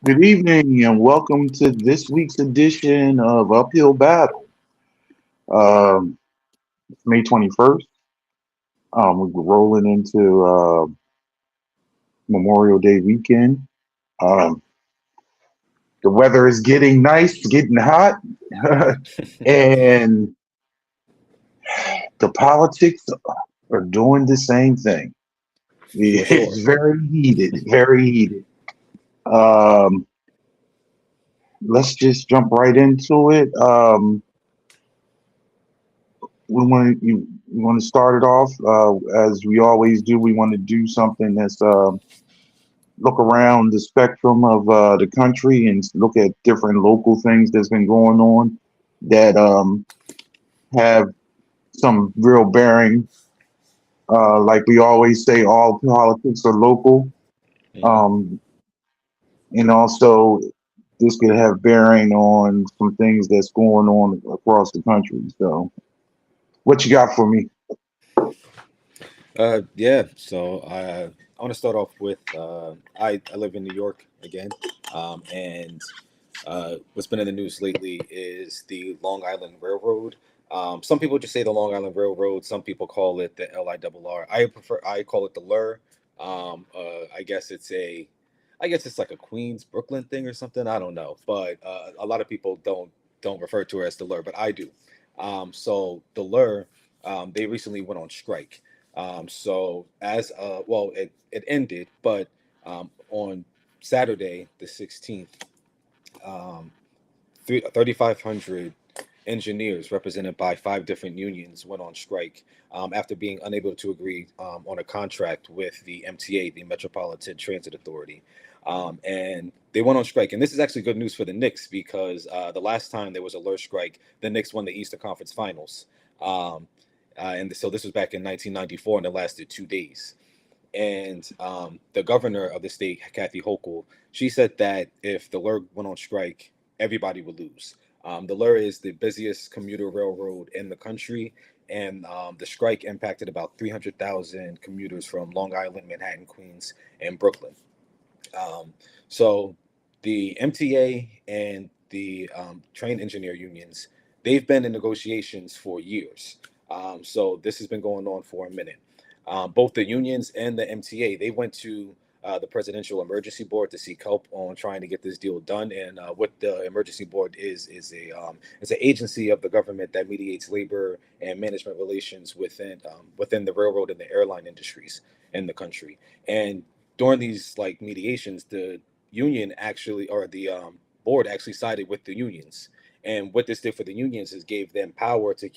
Good evening and welcome to this week's edition of Uphill Battle. It's May 21st. We're rolling into Memorial Day weekend. Um, the weather is getting nice, getting hot, and the politics are doing the same thing. For It's sure. very heated, very heated. Um, let's just jump right into it. We want to start it off as we always do. We want to do something that's look around the spectrum of the country and look at different local things that's been going on that have some real bearing. Like we always say, all politics are local, Hmm. um, and also this could have bearing on some things that's going on across the country. So, what you got for me? Yeah. So I want to start off with I live in New York again, and what's been in the news lately is the Long Island Railroad. Some people just say the Long Island Railroad. Some people call it the LIRR. I call it the Lur. I guess it's like a Queens Brooklyn thing or something. I don't know, but a lot of people don't refer to it as the Lur, but I do. So the Lur, they recently went on strike. It ended, but on Saturday the 16th, um, 3,500 engineers represented by five different unions went on strike after being unable to agree on a contract with the MTA, the Metropolitan Transit Authority. And they went on strike. And this is actually good news for the Knicks because the last time there was a Lur strike, the Knicks won the Eastern Conference Finals. So this was back in 1994 and it lasted 2 days. And the governor of the state, Kathy Hochul, she said that if the Lur went on strike, everybody would lose. The Lur is the busiest commuter railroad in the country, and the strike impacted about 300,000 commuters from Long Island, Manhattan, Queens, and Brooklyn. Um, so the MTA and the train engineer unions, they've been in negotiations for years. So this has been going on for a minute. Both the unions and the MTA, they went to the Presidential Emergency Board to seek help on trying to get this deal done. And what the Emergency Board is an agency of the government that mediates labor and management relations within the railroad and the airline industries in the country. And during these like mediations, the union actually or the board actually sided with the unions. And what this did for the unions is gave them power to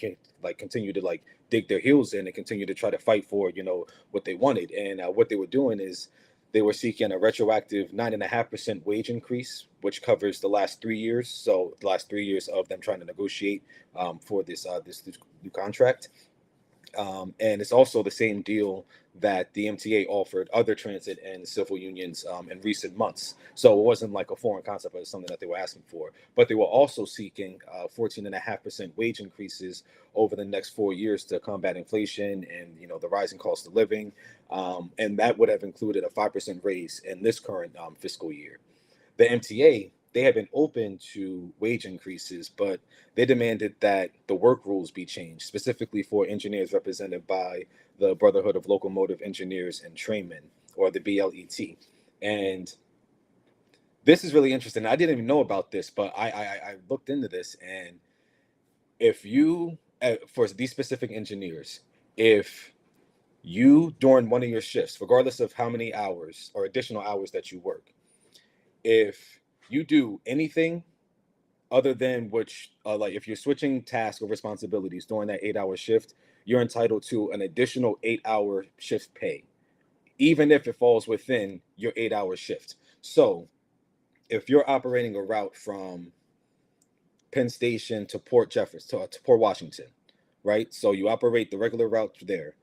continue to like dig their heels in and continue to try to fight for what they wanted. And what they were doing is they were seeking a retroactive 9.5% wage increase, which covers the last 3 years. So the last 3 years of them trying to negotiate for this new contract. And it's also the same deal that the MTA offered other transit and civil unions in recent months. So it wasn't like a foreign concept, but it's something that they were asking for. But they were also seeking 14.5% wage increases over the next 4 years to combat inflation and the rising cost of living. And that would have included a 5% raise in this current fiscal year. The MTA, they have been open to wage increases, but they demanded that the work rules be changed, specifically for engineers represented by the Brotherhood of Locomotive Engineers and Trainmen, or the BLET. And this is really interesting. I didn't even know about this, but I looked into this, and if you for these specific engineers, if you during one of your shifts, regardless of how many hours or additional hours that you work, if you do anything other than which like if you're switching tasks or responsibilities during that 8 hour shift, you're entitled to an additional 8 hour shift pay, even if it falls within your 8 hour shift. So if you're operating a route from Penn Station to Port Jefferson to Port Washington, right? So you operate the regular route there.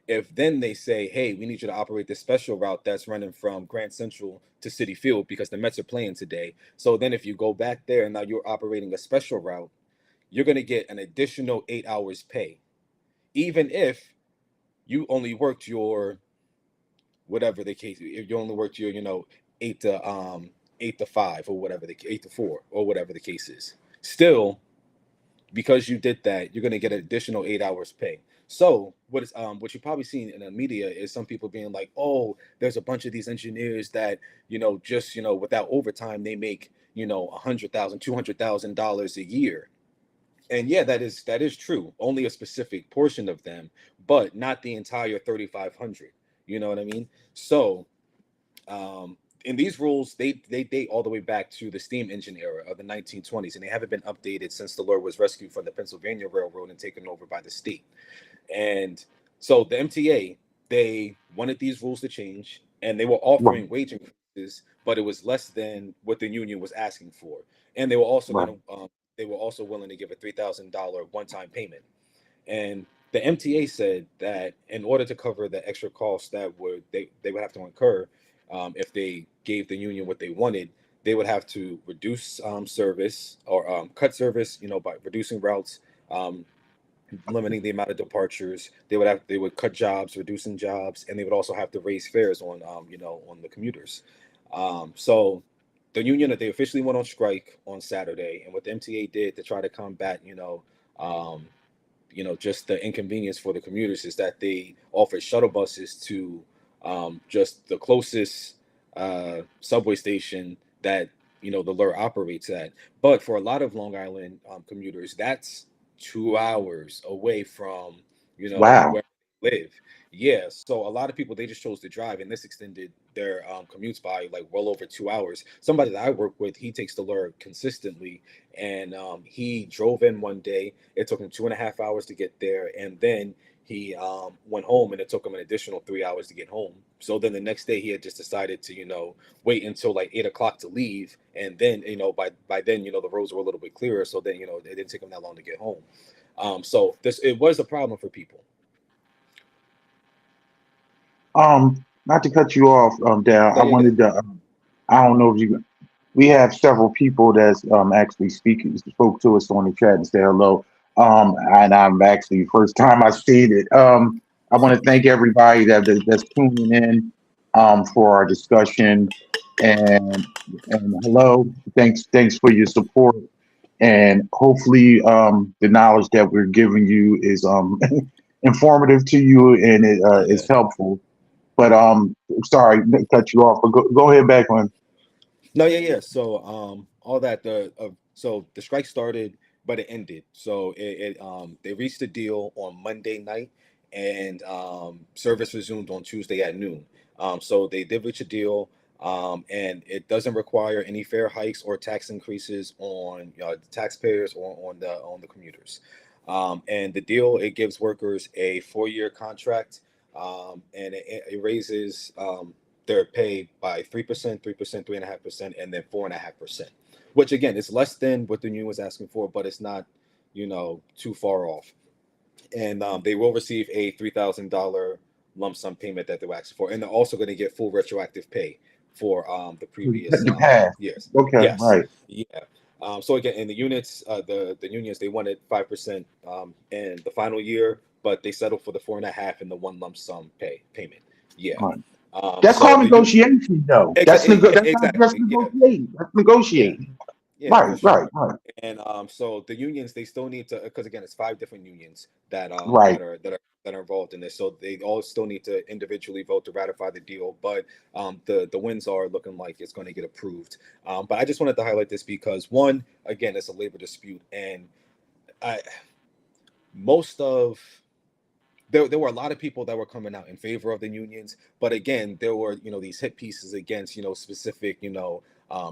If then they say, hey, we need you to operate this special route that's running from Grand Central to City Field because the Mets are playing today. So then if you go back there and now you're operating a special route, you're going to get an additional 8 hours pay, even if you only worked your whatever the case. If you only worked your eight to 8 to 5 or whatever, the 8 to 4 or whatever the case is. Still, because you did that, you're going to get an additional 8 hours pay. So what you're probably seeing in the media is some people being like, oh, there's a bunch of these engineers that, just, without overtime, they make, $100,000, $200,000 a year. And yeah, that is true. Only a specific portion of them, but not the entire 3,500. You know what I mean? So and these rules, they date all the way back to the steam engine era of the 1920s, and they haven't been updated since the Lord was rescued from the Pennsylvania Railroad and taken over by the state. And so the MTA, they wanted these rules to change, and they were Right. offering wage increases, but it was less than what the union was asking for. And Right. they were also willing to give a $3,000 one-time payment. And the MTA said that in order to cover the extra costs that they would have to incur, if they gave the union what they wanted, they would have to reduce service or cut service, by reducing routes, um, limiting the amount of departures. They would cut jobs, reducing jobs, and they would also have to raise fares on on the commuters. So the union, that they officially went on strike on Saturday, and what the MTA did to try to combat um, just the inconvenience for the commuters is that they offered shuttle buses to just the closest subway station that the lure operates at. But for a lot of Long Island commuters, that's 2 hours away from Wow. where they live. Yeah, so a lot of people, they just chose to drive, and this extended their commutes by like well over 2 hours. Somebody that I work with, he takes the lure consistently, and he drove in one day. It took him 2.5 hours to get there, and then he went home, and it took him an additional 3 hours to get home. So then the next day, he had just decided to wait until like 8 o'clock to leave, and then by then the roads were a little bit clearer. So then it didn't take him that long to get home. So this it was a problem for people. Not to cut you off, Dal. No, I you're good. wanted to. I don't know if you. We have several people that's actually speaking spoke to us on the chat and say hello. And I'm actually first time I've seen it. I want to thank everybody that's tuning in for our discussion and hello. Thanks for your support, and hopefully the knowledge that we're giving you is informative to you and it is Yeah. helpful. But sorry to cut you off. But go ahead back on. No, yeah, yeah. So, all that so the strike started, but it ended. So they reached a deal on Monday night, and service resumed on Tuesday at noon. So they did reach a deal, and it doesn't require any fare hikes or tax increases on the taxpayers or on the commuters. And the deal, it gives workers a 4-year contract, and it raises their pay by 3%, 3%, 3.5%, and then 4.5%, which again is less than what the union was asking for, but it's not, too far off. And they will receive a $3,000 lump sum payment that they were asking for, and they're also going to get full retroactive pay for the previous The past. years. Okay, Yes, right. yeah. So again, in the units, the unions, they wanted 5% in the final year, but they settled for the 4.5 and the one lump sum payment. Yeah. Right. That's So called negotiation, though. That's not just exactly, yeah, negotiating. That's yeah, negotiating. yeah, Right, for sure. right, right, And so the unions, they still need to, because again, it's 5 different unions that right. that are involved in this. So they all still need to individually vote to ratify the deal. But the wins are looking like it's going to get approved. But I just wanted to highlight this because, one, again, it's a labor dispute, and I most of there were a lot of people that were coming out in favor of the unions, but again, there were these hit pieces against specific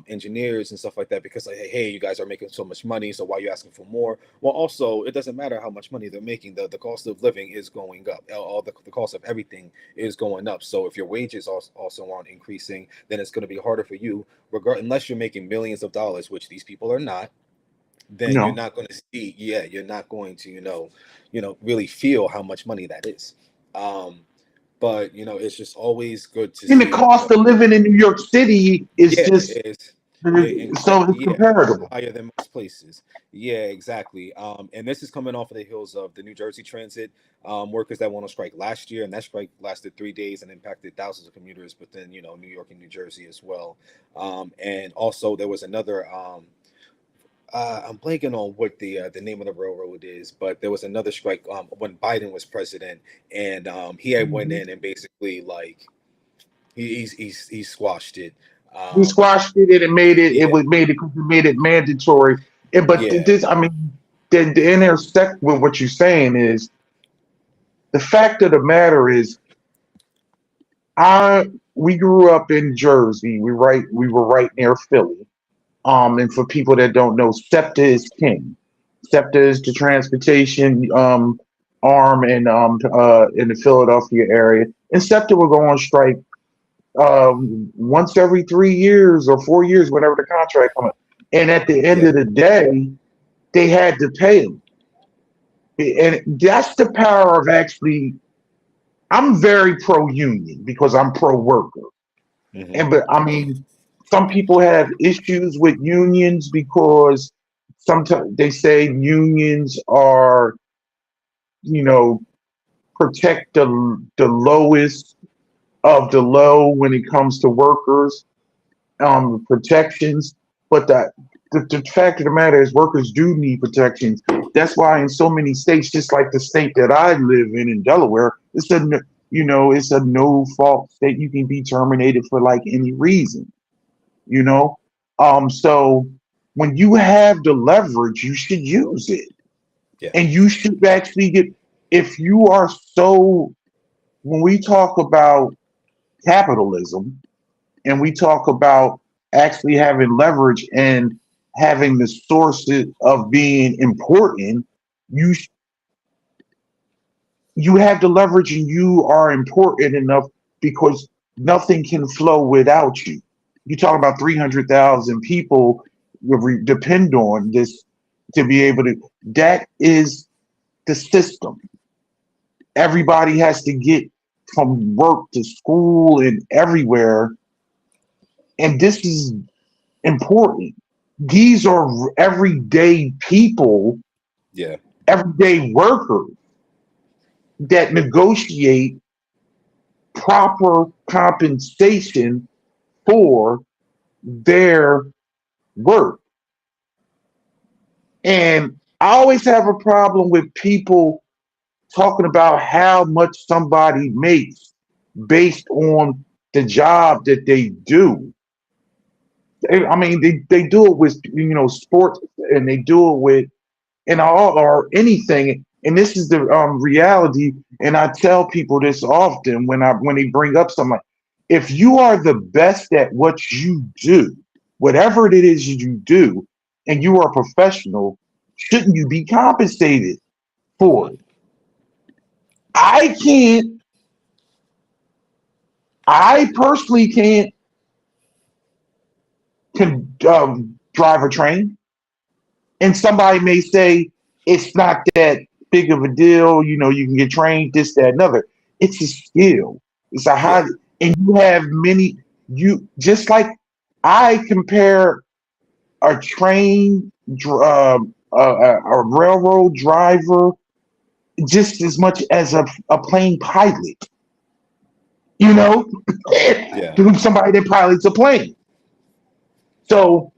engineers and stuff like that, because like, hey, you guys are making so much money, so why are you asking for more? Well, also, it doesn't matter how much money they're making. The cost of living is going up. All the cost of everything is going up. So if your wages also aren't increasing, then it's going to be harder for you, unless you're making millions of dollars, which these people are not. Then you're No. not going to see, yeah, you're not going to really feel how much money that is. But it's just always good to And the see. cost of living in New York City is Yeah, just it is. So it's Yeah, comparable. higher than most places. Yeah, exactly. And this is coming off of the heels of the New Jersey Transit workers that went on strike last year, and that strike lasted 3 days and impacted thousands of commuters within, New York and New Jersey as well. And also there was another. I'm blanking on what the name of the railroad is, but there was another strike when Biden was president, and he had went Mhm. in and basically like he squashed it. We Um, squashed it and made it. It yeah, was made it mandatory. But yeah, this, I mean, the intersect with what you're saying is the fact of the matter is, I we grew up in Jersey. We were right near Philly. And for people that don't know, SEPTA is king. SEPTA is the transportation arm in the Philadelphia area. And SEPTA will go on strike once every 3 years or 4 years, whenever the contract comes. And at the end yeah, of the day, they had to pay them. And that's the power of actually. I'm very pro union because I'm pro worker. hmm, But I mean, some people have issues with unions because sometimes they say unions are, you know, protect the lowest of the low when it comes to workers, protections. But the fact of the matter is, workers do need protections. That's why in so many states, just like the state that I live in Delaware, it's a no fault state. You can be terminated for like any reason. You know, so when you have the leverage, you should use it, yeah, and you should actually get. If you are so, when we talk about capitalism and we talk about actually having leverage and having the sources of being important, you you have the leverage and you are important enough because nothing can flow without you. You talk about 300,000 people depend on this to be able to, that is the system. Everybody has to get from work to school and everywhere. And this is important. These are everyday people, yeah, everyday workers that negotiate proper compensation for their work. And I always have a problem with people talking about how much somebody makes based on the job that they do. I mean, they do it with sports, and they do it with all or anything. And this is the reality. And I tell people this often when they bring up something like, if you are the best at what you do, whatever it is you do, and you are a professional, shouldn't you be compensated hmm, for it? I can't. I personally can't drive a train, and somebody may say it's not that big of a deal. You can get trained, this, that, another. It's a skill. It's a yeah, high, and you have many. You just like I compare a a railroad driver just as much as a plane pilot. You know, yeah. to somebody that pilots a plane. So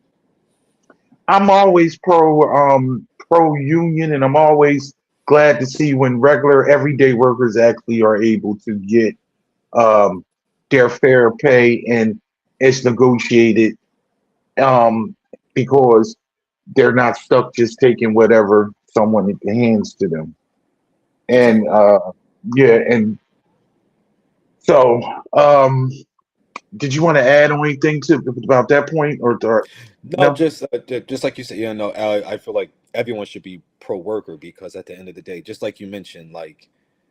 I'm always pro union, and I'm always glad to see when regular everyday workers actually are able to get um, their fair pay and it's negotiated, um, because they're not stuck just taking whatever someone hands to them. And Exactly. yeah, and so did you want to add on anything to about that point or No, no? just like you said, I feel like everyone should be pro worker because at the end of the day, just like you mentioned, like,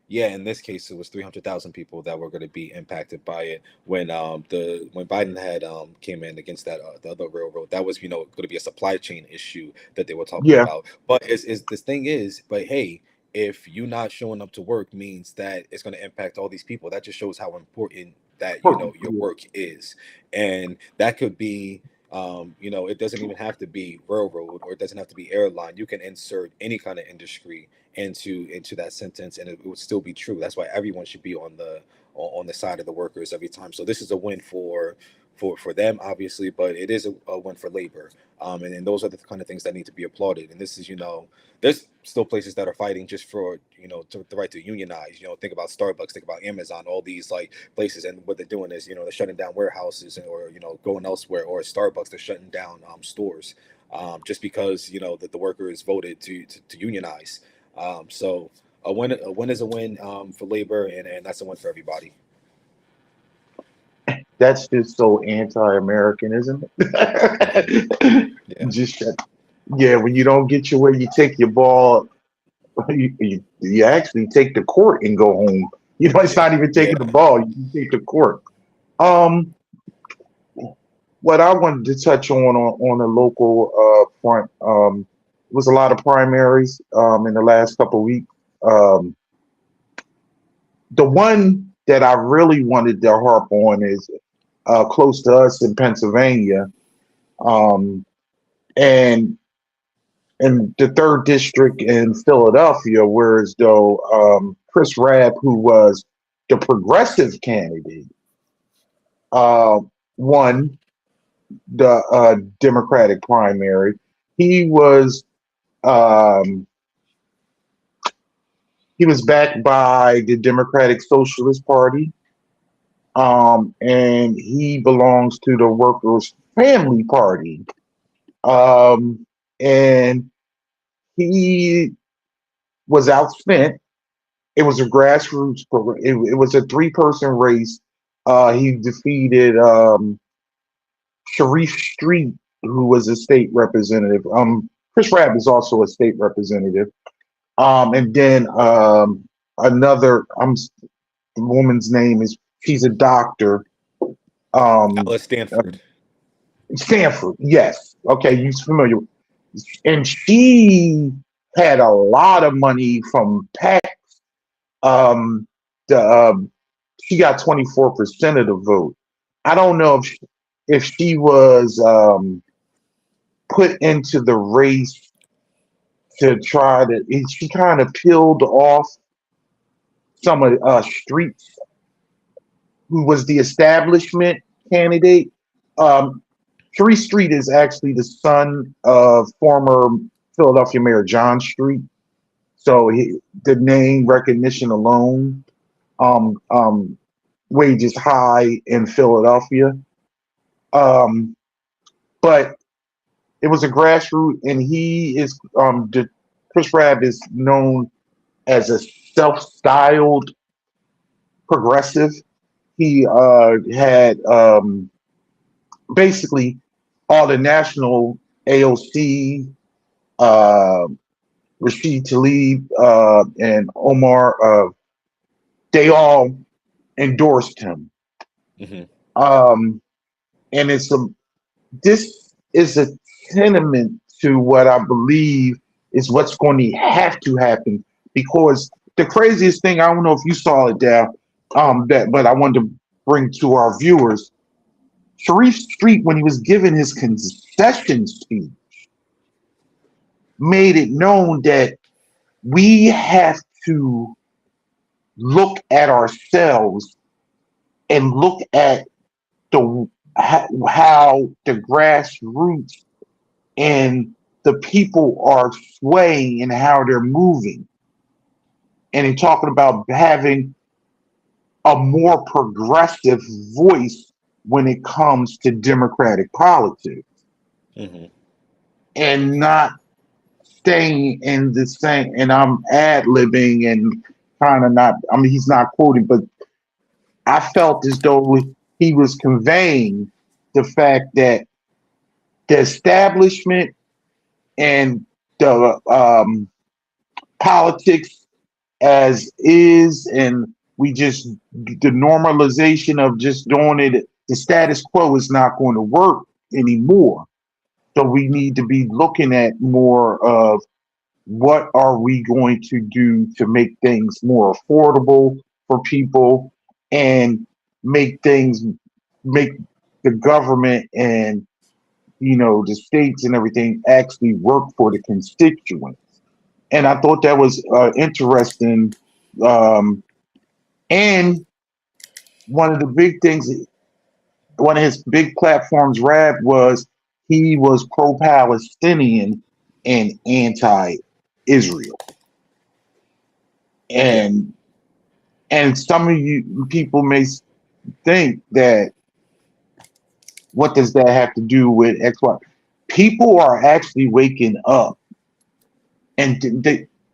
yeah, in this case, it was 300,000 people that were going to be impacted by it when Biden had came in against that the other railroad. That was going to be a supply chain issue that they were talking Yeah, about. But is this thing is, but hey, if you not showing up to work means that it's going to impact all these people. That just shows how important that your work is, and that could be It doesn't even have to be railroad, or it doesn't have to be airline. You can insert any kind of industry into that sentence, and it would still be true. That's why everyone should be on the side of the workers every time. So this is a win for them, obviously, but it is a win for labor. And those are the kind of things that need to be applauded. And this is, there's still places that are fighting just for, the right to unionize. Think about Starbucks, think about Amazon, all these like places. And what they're doing is, they're shutting down warehouses, or, going elsewhere, or Starbucks, they're shutting down stores, just because, that the workers voted to unionize. So a win is a win, for labor, and that's a win for everybody. That's just so anti-American, isn't it? Yeah. Just yeah, when you don't get your way, you take your ball. You actually take the court and go home. It's not even taking the Yeah. ball. You take the court. Um, what I wanted to touch on the local front, was a lot of primaries in the last couple of weeks. Um, the one that I really wanted to harp on is close to us in Pennsylvania, um, and in the third district in Philadelphia, whereas though Chris Rabb, who was the progressive candidate, uh, won the Democratic primary. He was um, he was backed by the Democratic Socialist Party, and he belongs to the Workers' Family Party, um, and he was outspent. It was a grassroots program. It was a three-person race. He defeated Sharif Street, who was a state representative. Chris Rabb is also a state representative. And then another. The woman's name is. She's a doctor. Um, Alice Stanford. Stanford. Yes. Okay, you're familiar. And she had a lot of money from PAC. Um, the She got 24% of the vote. I don't know if she was put into the race to try to. She kind of peeled off some of Streets, who was the establishment candidate. Um, Sharif Street is actually the son of former Philadelphia Mayor John Street. So the name recognition alone, um, um, wages high in Philadelphia. Um, but it was a grassroots, and he is Chris Rabb is known as a self-styled progressive. He had basically all the national AOC, uh, Rashid Tlaib, and Omar. They all endorsed him. Hmm. Um, and this is a tenement to what I believe is what's going to have to happen, because the craziest thing, I don't know if you saw it, Dal, but I wanted to bring to our viewers. Sharif Street, when he was giving his concession speech, made it known that we have to look at ourselves and look at the how the grassroots and the people are swaying and how they're moving. And in talking about having a more progressive voice when it comes to democratic politics, Hmm. and not staying in the same. And I'm ad libbing and kind of not, I mean, he's not quoting, but I felt as though he was conveying the fact that the establishment and the politics as is, and we just the normalization of just doing it, the status quo is not going to work anymore. So we need to be looking at more of what are we going to do to make things more affordable for people, and make things make the government and the states and everything actually work for the constituents. And I thought that was interesting. Um, and one of the big things, one of his big platforms, Rab, was he was pro-Palestinian and anti-Israel. Yeah. And some of you people may think that what does that have to do with X, Y? People are actually waking up, and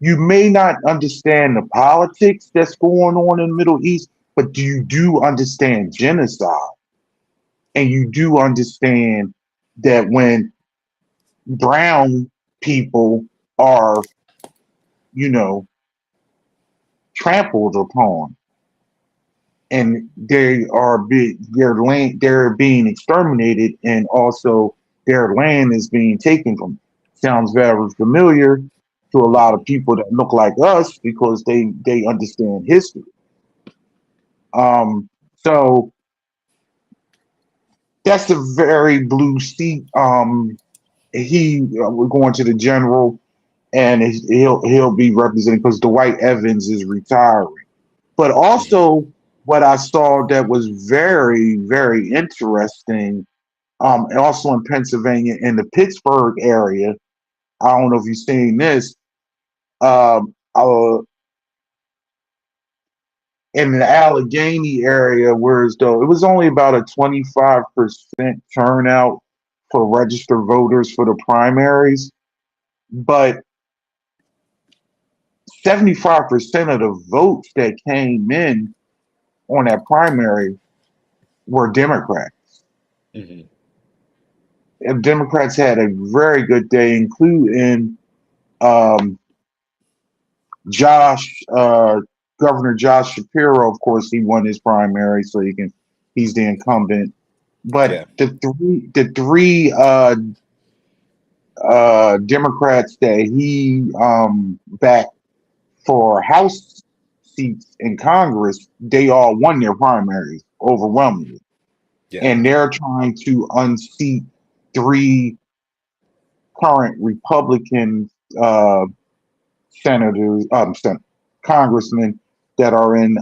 you may not understand the politics that's going on in the Middle East, but you do understand genocide, and you do understand that when brown people are, you know, trampled upon, and they're being exterminated, and also their land is being taken from. Sounds very familiar to a lot of Hmm. people that look like us because they understand history. So that's a very blue seat. We're going to the general, and he'll be representing because Dwight Evans is retiring. But Hmm. also, what I saw that was very, very interesting, and also in Pennsylvania, in the Pittsburgh area. I don't know if you've seen this. In the Allegheny area, whereas though it was only about a 25% turnout for registered voters for the primaries, but 75% of the votes that came in on that primary were Democrats. Hmm. And Democrats had a very good day, including um, Josh, Governor Josh Shapiro. Of course, he won his primary, so he's the incumbent. But Yeah. the three Democrats that he backed for House seats in Congress, they all won their primaries overwhelmingly, Yeah. and they're trying to unseat three current Republican uh, senators, congressmen that are in.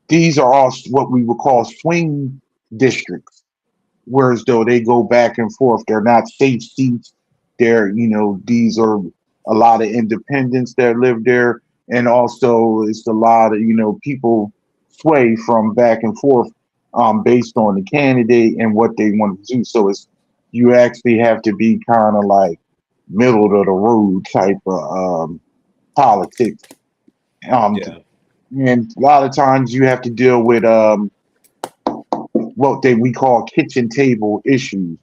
These are all what we would call swing districts, whereas though they go back and forth. They're not safe seats. These are a lot of independents that live there, and also it's a lot of people sway from back and forth based on the candidate and what they want to do. So it's you actually have to be kind of like middle of the road type of politics. Um, Yeah. and a lot of times you have to deal with what we call kitchen table issues.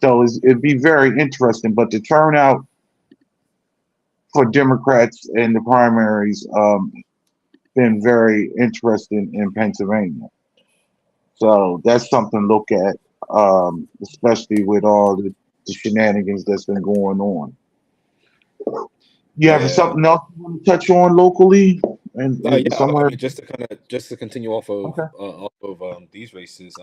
So it'd be very interesting. But the turnout for Democrats in the primaries been very interesting in Pennsylvania. So that's something to look at, especially with all the shenanigans that's been going on. You have Yeah. something else you want to touch on locally and Yeah, I somewhere? mean, just to continue Okay. off of these races.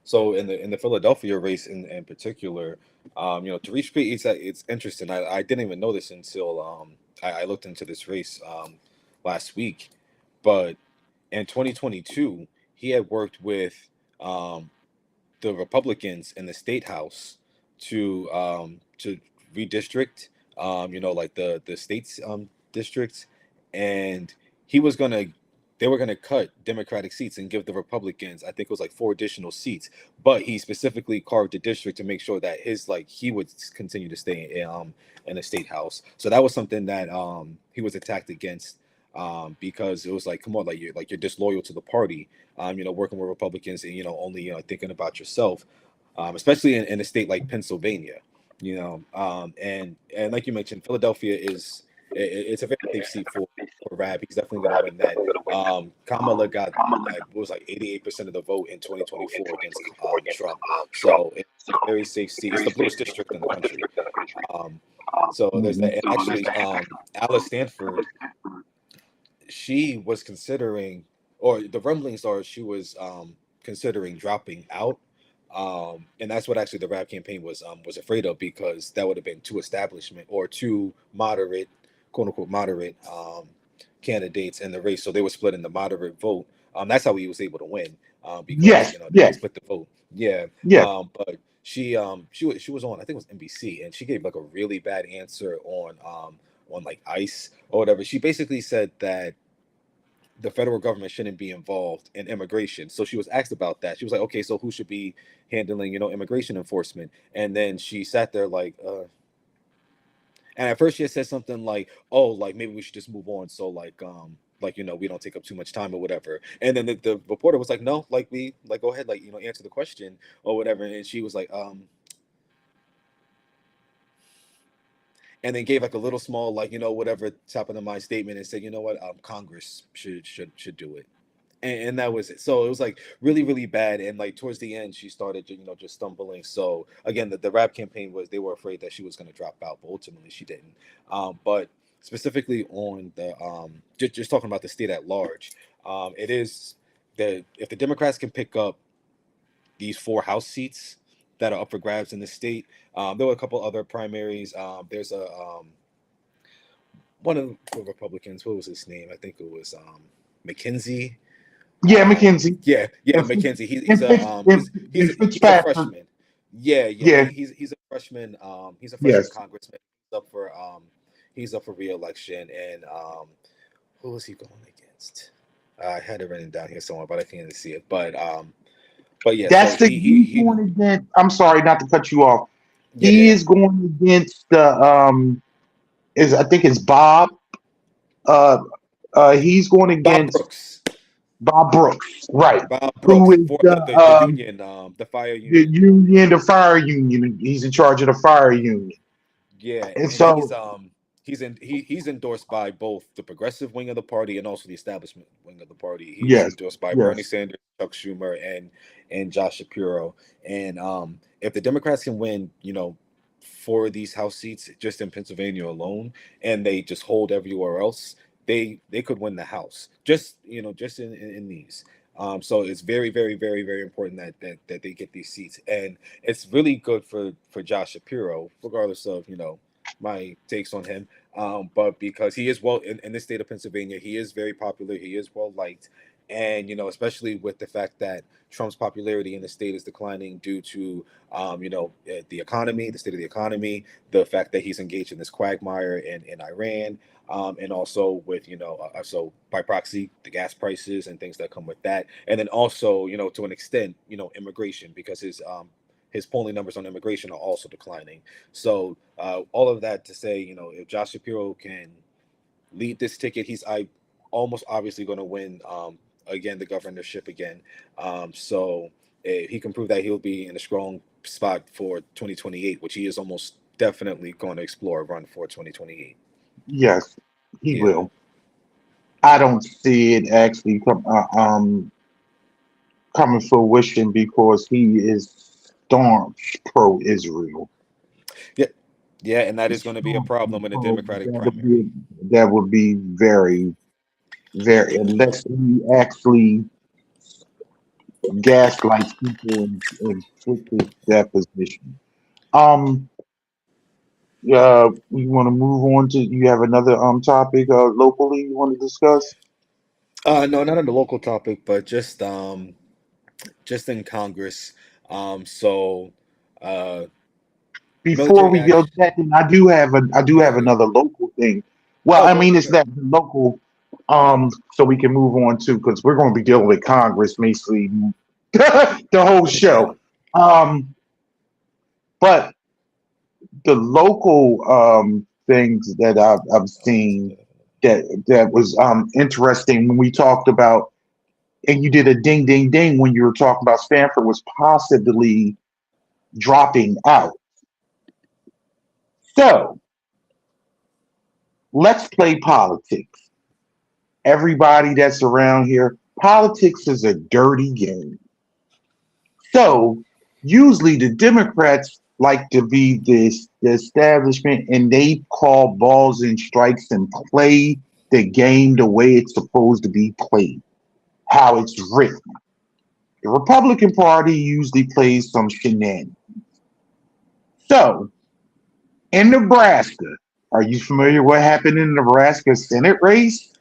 So in the Philadelphia race in particular, to reach Pete, it's interesting. I didn't even know this until I looked into this race last week, but in 2022 he had worked with um the Republicans in the state house to redistrict like the state's districts, and he was gonna they were gonna cut Democratic seats and give the Republicans, I think it was like four additional seats, but he specifically carved the district to make sure that he would continue to stay in the state house. So that was something that he was attacked against, because it was like, come on, like you're disloyal to the party, working with Republicans and only thinking about yourself, especially in a state like Pennsylvania, and like you mentioned, Philadelphia it's a very safe seat for Rab. He's definitely going to win that. Kamala got what was like 88% of the vote in 2024 against Trump, so it's a very safe seat. It's the bluest district in the country. Um, so there's Mhm. that, and actually, Alice Stanford, she was considering, or the rumblings are she was considering dropping out, And that's what actually the rap campaign was afraid of, because that would have been two establishment or two moderate, quote unquote moderate candidates in the race. So they were splitting the moderate vote. That's how he was able to win, because Yes, they yes, split the vote. Yeah. yes. But she was on, I think it was NBC, and she gave like a really bad answer on like ICE or whatever. She basically said that the federal government shouldn't be involved in immigration. So she was asked about that. She was like, okay, so who should be handling, immigration enforcement? And then she sat there like, and at first she had said something like, oh, like maybe we should just move on. So like, we don't take up too much time or whatever. And then the reporter was like, no, like we like go ahead, like, answer the question or whatever. And she was like, and then gave like a little small, like, whatever top of the mind statement and said, you know what, Congress should do it. And that was it. So it was like really, really bad. And like towards the end, she started, just stumbling. So again, the rap campaign was, they were afraid that she was going to drop out, but ultimately she didn't. But specifically on the just talking about the state at large, it is that if the Democrats can pick up these four House seats that are up for grabs in the state, there were a couple other primaries. There's a one of the Republicans. What was his name? I think it was McKenzie. Yeah, McKenzie. Yeah, And, Fitz- McKenzie. and, Fitz, He's a Fitzpatrick. freshman. Yeah. Yeah, He's a freshman. He's a freshman yes. congressman. He's up for re-election. And who was he going against? I had it written down here somewhere, but I can't see it. But yeah. So That's the he's going against. I'm sorry not to cut you off. He yeah. is going against the is I think it's Bob. Uh, he's going Bob against Brooks. Bob Brooks, right? Bob Who Brooks is for the union, the fire the union. union, the fire union? He's in charge of the fire union, Yeah, and and so he's endorsed by both the progressive wing of the party and also the establishment wing of the party. He's yes, endorsed by Bernie yes, Sanders, Chuck Schumer, and Josh Shapiro. And if the Democrats can win, four of these House seats just in Pennsylvania alone, and they just hold everywhere else, they could win the House. Just in these. So it's very, very, very, very important that they get these seats, and it's really good for Josh Shapiro, regardless of my takes on him. But because he is well in the state of Pennsylvania, he is very popular. He is well liked, and especially with the fact that Trump's popularity in the state is declining due to the economy, the state of the economy, the fact that he's engaged in this quagmire in Iran, and also with so by proxy the gas prices and things that come with that, and then also to an extent immigration, because his polling numbers on immigration are also declining. So all of that to say, if Josh Shapiro can lead this ticket, he's almost obviously going to win again the governorship again. So if he can prove that, he'll be in a strong spot for 2028, which he is almost definitely going to explore a run for 2028. yes, he Yeah. will. I don't see it actually coming fruition because he is staunch pro-Israel. Yeah. Yeah, and that is going to be a Staunch problem in the pro. Democratic That would be primary. very, very, unless he actually gaslights people and switches their position. Um, you want to move on to? You have another topic locally you want to discuss No, not on the local topic, but just in Congress. So uh before military we go to action. that? Then I do have Okay. another local thing. Well, Oh, I go mean go it's ahead. not local. So we can move on to because we're going to be dealing with Congress basically the whole show. Um, but the local things that I've seen that was interesting when we talked about, and you did a ding ding ding when you were talking about Stanford was possibly dropping out. So let's play politics. Everybody that's around here, politics is a dirty game. So usually the Democrats like to be the establishment and they call balls and strikes and play the game the way it's supposed to be played, how it's written. The Republican Party usually plays some shenanigans. So, in Nebraska, are you familiar what happened in the Nebraska Senate race?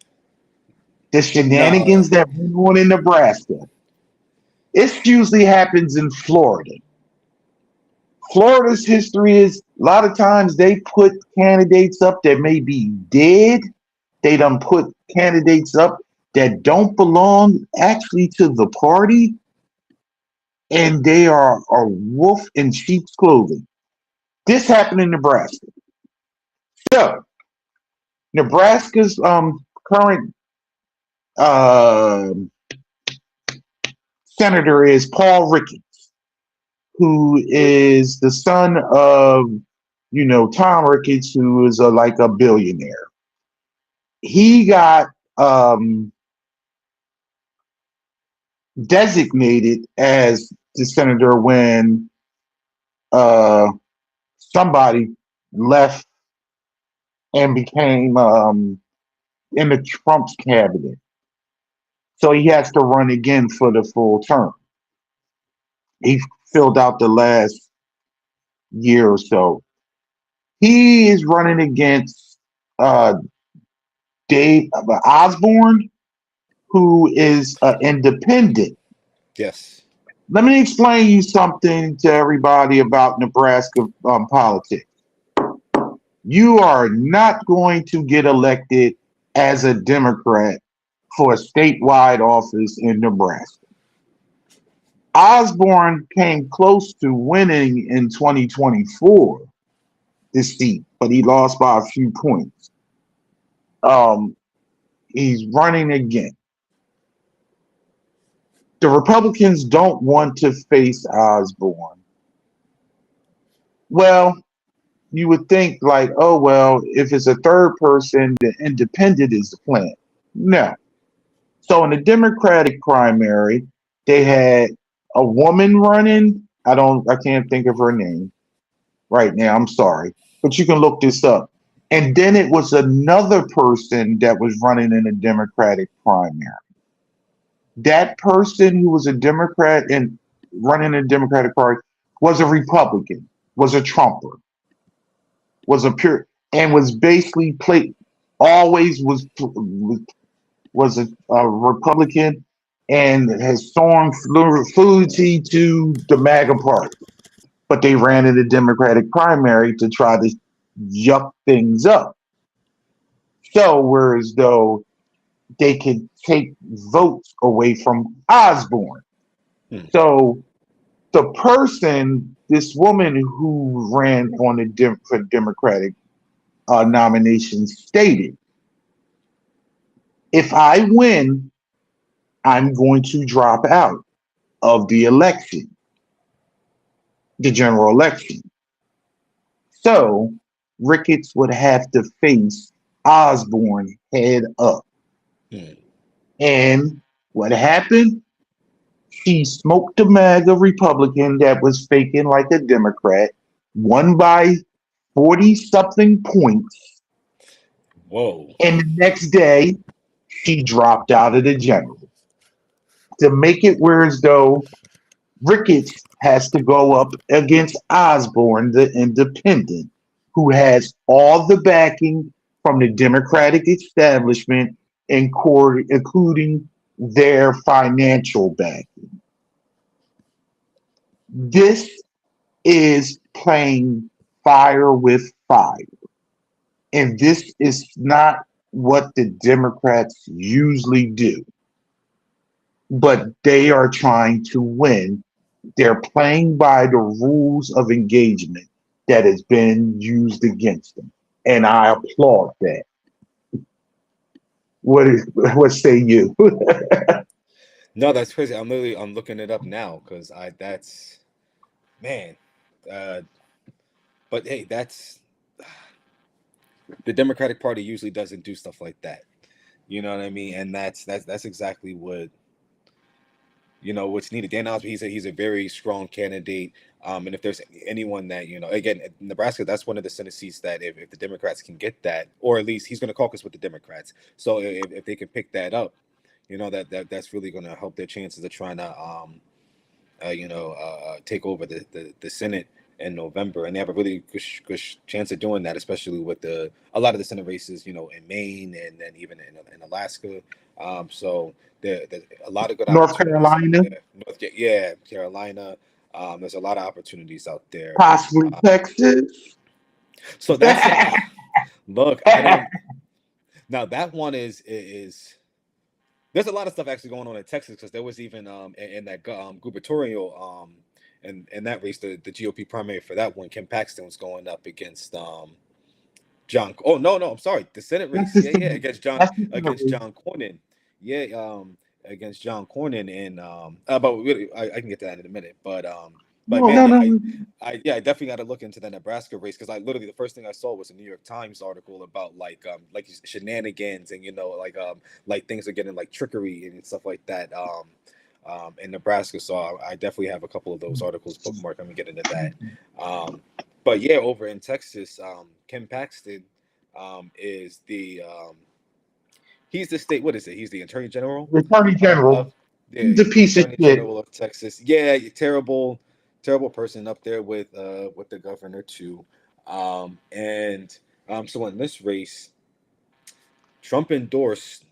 The No. shenanigans that went on in Nebraska. It usually happens in Florida. Florida's history is a lot of times they put candidates up that may be dead. They done put candidates up that don't belong actually to the party, and they are a wolf in sheep's clothing. This happened in Nebraska. So Nebraska's current uh, senator is Paul Ricketts, who is the son of Tom Ricketts, who is like a billionaire. He got um, designated as the senator when uh, somebody left and became in the Trump's cabinet. So he has to run again for the full term. He filled out the last year or so. He is running against uh, Dave Osborne, who is an independent. Yes. Let me explain you something to everybody about Nebraska politics. You are not going to get elected as a Democrat for a statewide office in Nebraska. Osborne came close to winning in 2024 this seat, but he lost by a few points. Um, he's running again. The Republicans don't want to face Osborne. Well, you would think like, oh well, if it's a third person, the independent is the plan. No. So in the Democratic primary, they had a woman running. I can't think of her name right now. I'm sorry, but you can look this up. And then it was another person that was running in a Democratic primary. That person who was a Democrat and running in the Democratic Party was a Republican, was a Trumper, was a pure, and was basically played. Always was a Republican and has sworn fealty to the MAGA party. But they ran in the Democratic primary to try to yuck things up. So, whereas though they could take votes away from Osborne. Hmm. So, the person, this woman who ran on the for Democratic nomination stated, if I win, I'm going to drop out of the election, the general election. So Ricketts would have to face Osborne head up. Hmm. And what happened? She smoked the MAGA Republican that was faking like a Democrat, won by 40 something points. Whoa. And the next day, she dropped out of the general. To make it where as though Ricketts has to go up against Osborne, the independent, who has all the backing from the Democratic establishment, including their financial backing. This is playing fire with fire. And this is not what the Democrats usually do. But they are trying to win. They're playing by the rules of engagement that has been used against them. And I applaud that. What say you? No, that's crazy. I'm looking it up now because that's man. Uh, but hey, that's the Democratic Party usually doesn't do stuff like that. You know what I mean? And that's exactly what what's needed. Dan Osby, he's a very strong candidate. And if there's anyone that again, Nebraska, that's one of the Senate seats that if the Democrats can get that, or at least he's going to caucus with the Democrats. So if they can pick that up, that's really going to help their chances of trying to take over the Senate in November, and they have a really good chance of doing that, especially with a lot of the Senate races, in Maine and then even in Alaska. So there's a lot of good North opportunities out Carolina, there. Yeah, Carolina. There's a lot of opportunities out there. possibly Texas. So that's look. I don't. Now that one is there's a lot of stuff actually going on in Texas because there was even in that gubernatorial in that race the GOP primary for that one, Kim Paxton was going up against John. Oh no, I'm sorry, the Senate That's race. the Yeah, Senate. against That's the Senate race. John Cornyn. Yeah, against John Cornyn and but really, I can get to that in a minute. But No, man, no, yeah, no. I definitely got to look into the Nebraska race because I literally the first thing I saw was a New York Times article about like shenanigans and like things are getting like trickery and stuff like that in Nebraska. So I definitely have a couple of those articles bookmarked. I'm gonna get into that. But yeah, over in Texas, Ken Paxton is he's the state. What is it? He's the Attorney General The Attorney General. of yeah, He's a he's the piece of Attorney shit. General of Texas. Yeah, terrible, terrible person up there with the governor too. And so in this race, Trump endorsed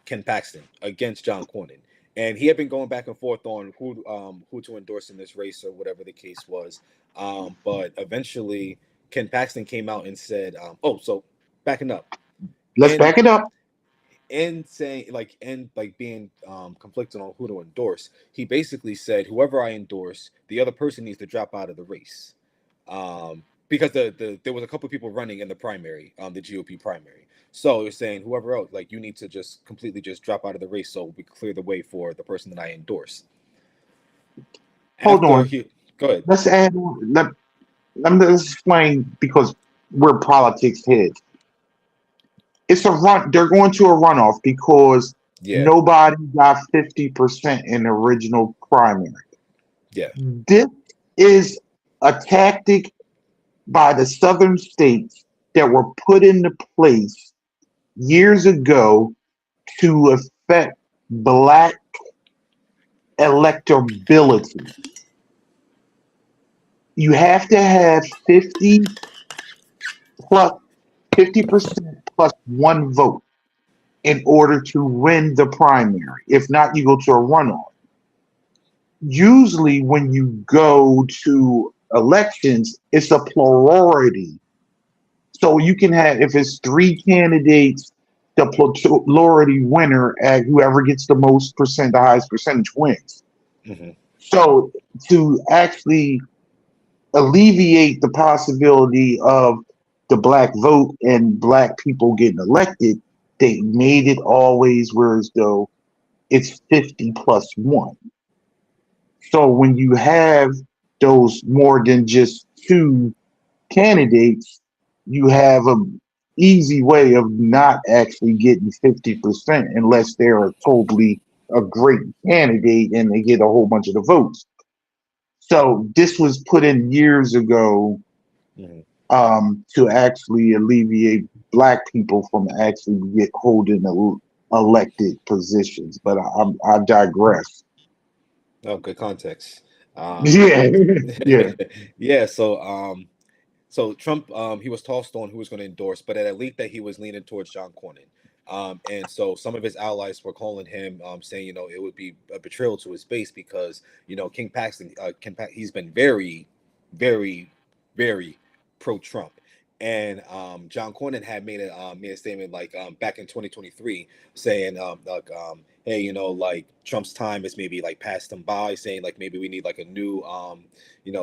Ken Paxton against John Cornyn, and he had been going back and forth on who to endorse in this race or whatever the case was. But eventually, Ken Paxton came out and said, "Oh, so backing up Let's and back it up. saying like being conflicted on who to endorse. He basically said, whoever I endorse, the other person needs to drop out of the race." Because there was a couple of people running in the primary, the GOP primary. So it's saying whoever else, like you need to just completely just drop out of the race so we clear the way for the person that I endorse. Hold After on. he go ahead. Let's add. Let me explain because we're politics heads. It's a run. They're going to a runoff because Yeah, nobody got 50% in the original primary. yeah. This is a tactic by the southern states that were put into place years ago to affect black electability. You have to have plus 50% plus one vote in order to win the primary. If not, you go to a runoff. Usually, when you go to elections, it's a plurality. So you can have, if it's three candidates, the plurality winner, at whoever gets the most percent, the highest percentage wins. Hmm. So to actually alleviate the possibility of the black vote and black people getting elected, they made it always whereas though it's 50 plus one. So when you have those more than just two candidates, you have a easy way of not actually getting 50% unless they're a totally a great candidate and they get a whole bunch of the votes. So this was put in years ago Hmm. to actually alleviate black people from actually get holding elected positions. But I digress. Oh, good context. Um, Yeah, yeah. yeah. So Trump, he was tossed on who was going to endorse, but it leaked that he was leaning towards John Cornyn. And so some of his allies were calling him, saying, it would be a betrayal to his base because, King Paxton, he's been very, very, very pro-Trump. And John Cornyn had made a statement like back in 2023 saying hey, like Trump's time is maybe like passed him by, saying like maybe we need like a new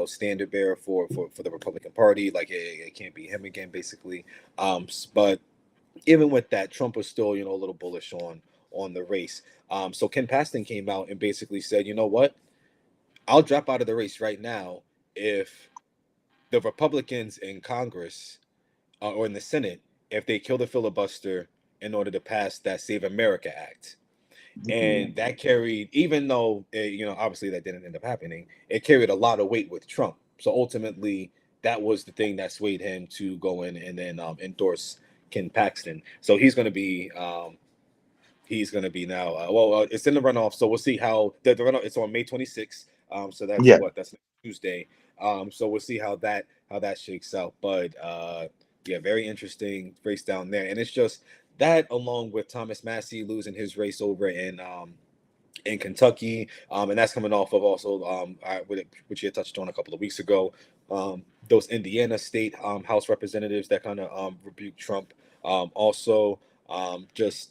standard bearer for the Republican Party. Like it can't be him again, basically. But even with that, Trump was still a little bullish on the race. So Ken Paxton came out and basically said, you know what, I'll drop out of the race right now if the Republicans in Congress or in the Senate, if they kill the filibuster in order to pass that Save America Act. And that carried, even though obviously that didn't end up happening, it carried a lot of weight with Trump. So ultimately, that was the thing that swayed him to go in and then endorse Ken Paxton. So he's going to be now. It's in the runoff, so we'll see how the runoff. It's on May 26th. So that's Yeah. what that's next Tuesday. So we'll see how that shakes out. But yeah, very interesting race down there, and it's just that along with Thomas Massey losing his race over in Kentucky, and that's coming off of also which you had touched on a couple of weeks ago. Those Indiana state House representatives that kind of rebuked Trump. Also, just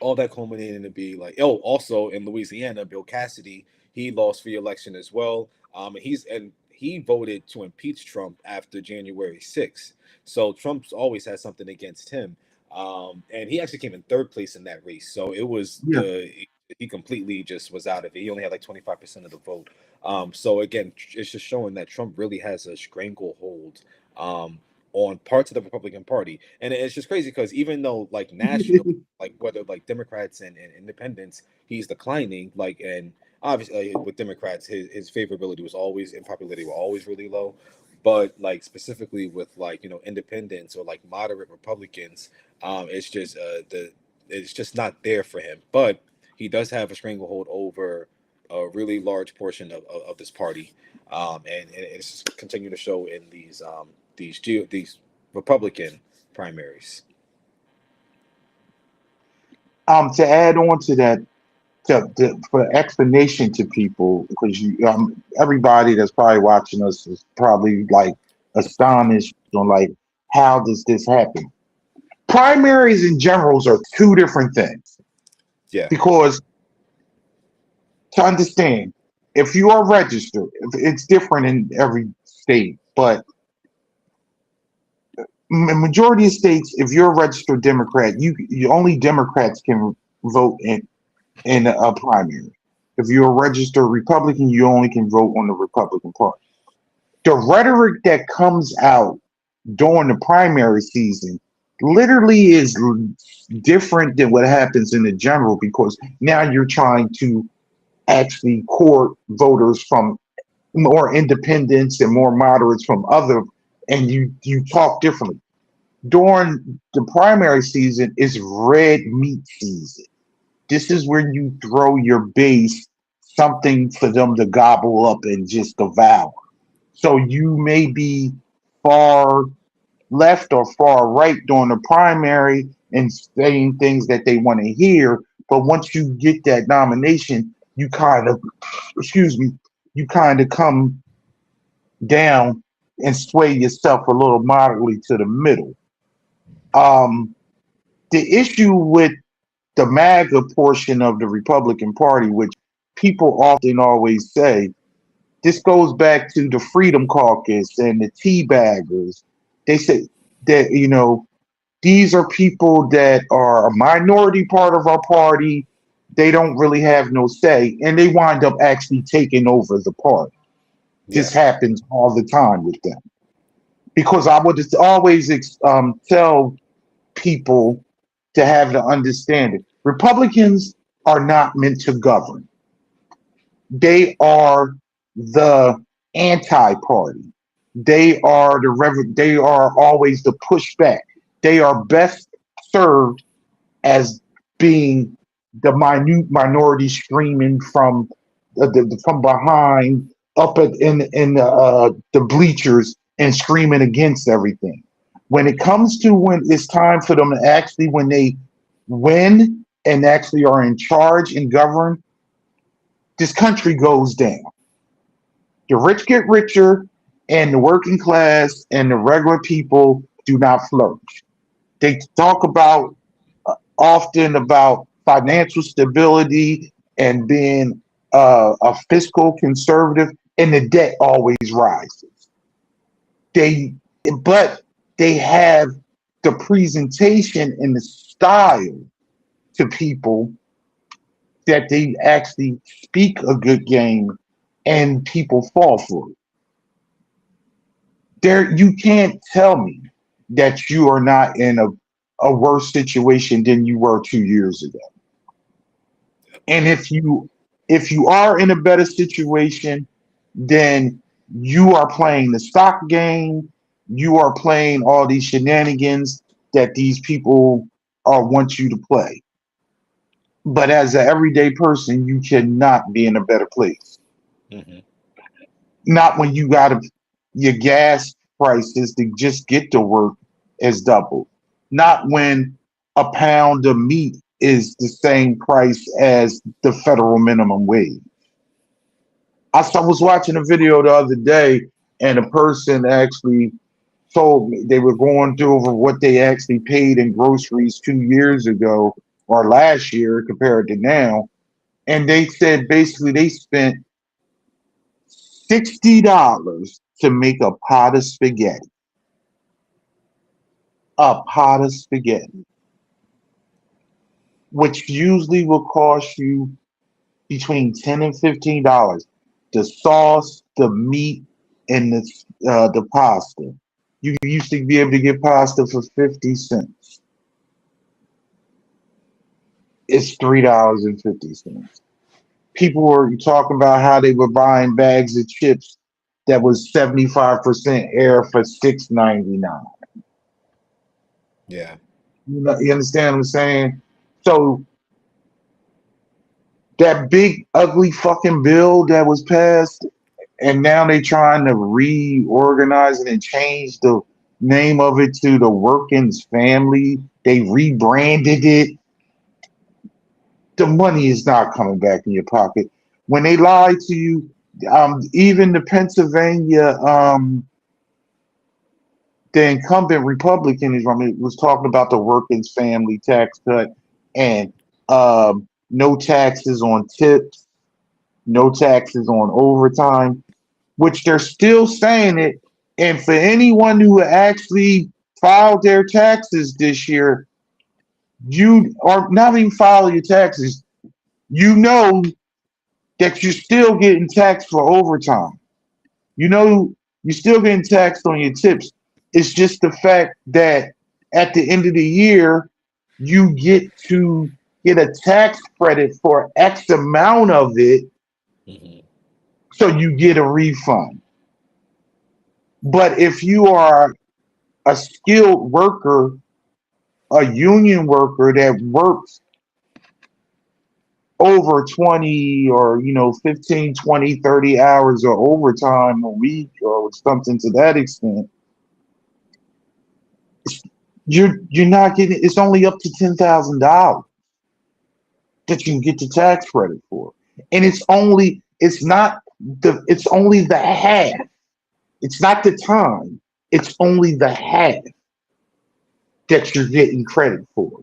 all that culminating to be like, oh, also in Louisiana, Bill Cassidy, he lost re-election as well. And he voted to impeach Trump after January 6th. So Trump's always had something against him. And he actually came in third place in that race. So it was Yeah. he completely just was out of it. He only had like 25% of the vote. So again, it's just showing that Trump really has a stranglehold on parts of the Republican Party. And it's just crazy because even though like national, like whether like Democrats and independents, he's declining. Like, and obviously with Democrats, his favorability was always and popularity were always really low. But like specifically with like independents or like moderate Republicans, it's just not there for him. But he does have a stranglehold over a really large portion of this party, and it's just continue to show in these Republican primaries. To add on to that, for explanation to people, because everybody that's probably watching us is probably like astonished on like how does this happen? Primaries and generals are two different things Yeah, because to understand, if you are registered, it's different in every state, but majority of states, if you're a registered Democrat, you only Democrats can vote in a primary. If you're a registered Republican, you only can vote on the Republican Party. The rhetoric that comes out during the primary season literally is different than what happens in the general because now you're trying to actually court voters from more independents and more moderates from other, and you talk differently. During the primary season is red meat season. This is where you throw your base something for them to gobble up and just devour. So you may be far left or far right during the primary and saying things that they want to hear. But once you get that nomination, you kind of, excuse me, you kind of come down and sway yourself a little moderately to the middle. Um, the issue with the MAGA portion of the Republican Party, which people often always say, this goes back to the Freedom Caucus and the tea baggers. They say that, these are people that are a minority part of our party. They don't really have no say, and they wind up actually taking over the party. yeah, This happens all the time with them. Because I would always tell people to have the understanding. Republicans are not meant to govern. They are the anti-party. They are always the pushback. They are best served as being the minute minority screaming from behind up in the bleachers and screaming against everything. When it comes to when it's time for them to actually when they win and actually are in charge and govern, this country goes down. The rich get richer, and the working class and the regular people do not flourish. They talk about often about financial stability and being a fiscal conservative, and the debt always rises. They, but they have the presentation and the style to people that they actually speak a good game, and people fall for it. You can't tell me that you are not in a worse situation than you were 2 years ago. And if you are in a better situation, then you are playing the stock game. You are playing all these shenanigans that these people want you to play. But as an everyday person, you cannot be in a better place. Hmm. Not when you got your gas prices to just get to work is doubled. Not when a pound of meat is the same price as the federal minimum wage. Was watching a video the other day, and a person actually told me they were going through over what they actually paid in groceries 2 years ago or last year compared to now. And they said basically they spent $60 to make a pot of spaghetti. A pot of spaghetti, which usually will cost you between $10 and $15. The sauce, the meat, and the pasta. You used to be able to get pasta for 50 cents. It's $3.50. People were talking about how they were buying bags of chips that was 75% air for $6.99. Yeah. You understand what I'm saying? So that big ugly fucking bill that was passed, and now they trying to reorganize it and change the name of it to the Working's Family. They rebranded it. The money is not coming back in your pocket. When they lie to you, even the Pennsylvania, the incumbent Republican was talking about the Working's Family tax cut and no taxes on tips, no taxes on overtime, which they're still saying it. And for anyone who actually filed their taxes this year, you are not even file your taxes. You know that you're still getting taxed for overtime. You know you're still getting taxed on your tips. It's just the fact that at the end of the year, you get to get a tax credit for X amount of it, Hmm. so you get a refund. But if you are a skilled worker, a union worker that works over 20 or 15, 20, 30 hours of overtime a week or something to that extent, you're not getting, it's only up to $10,000 that you can get the tax credit for. And it's not it's only the half. It's not the time. It's only the half that you're getting credit for.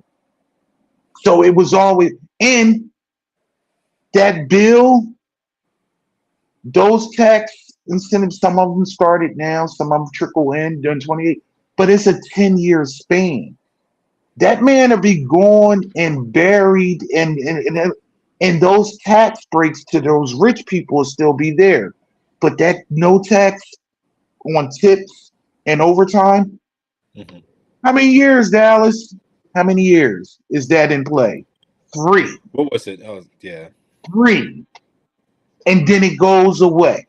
So it was always, and that bill, those tax incentives, some of them started now, some of them trickle in during 28, but it's a 10-year span. That man will be gone and buried, and those tax breaks to those rich people will still be there. But that no tax on tips and overtime, Hmm. how many years, Dallas? How many years is that in play? Three. What was it? Oh, yeah. Three. And then it goes away.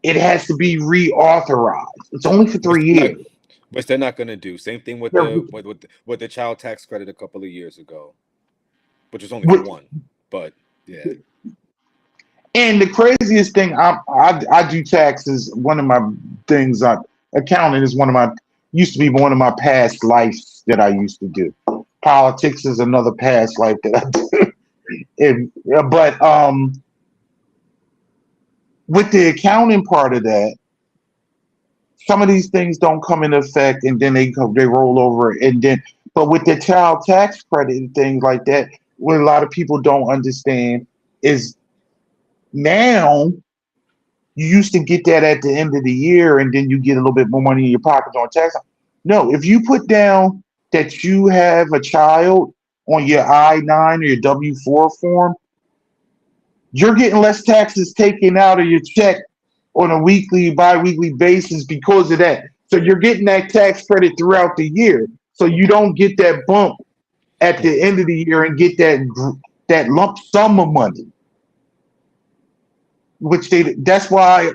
It has to be reauthorized. It's only for Which 3 years. which they're not going to do. Same thing with They're- the child tax credit a couple of years ago, which was only for with- one. But yeah. And the craziest thing, I do taxes. One of my things, accounting is used to be one of my past lives that I used to do. Politics is another past life that I do. But with the accounting part of that, some of these things don't come into effect, and then they roll over, and then. But with the child tax credit and things like that, what a lot of people don't understand is now you used to get that at the end of the year, and then you get a little bit more money in your pocket on tax. No, if you put down that you have a child on your I-9 or your W-4 form, you're getting less taxes taken out of your check on a weekly, bi-weekly basis because of that. So you're getting that tax credit throughout the year. So you don't get that bump at the end of the year and get that lump sum of money. That's why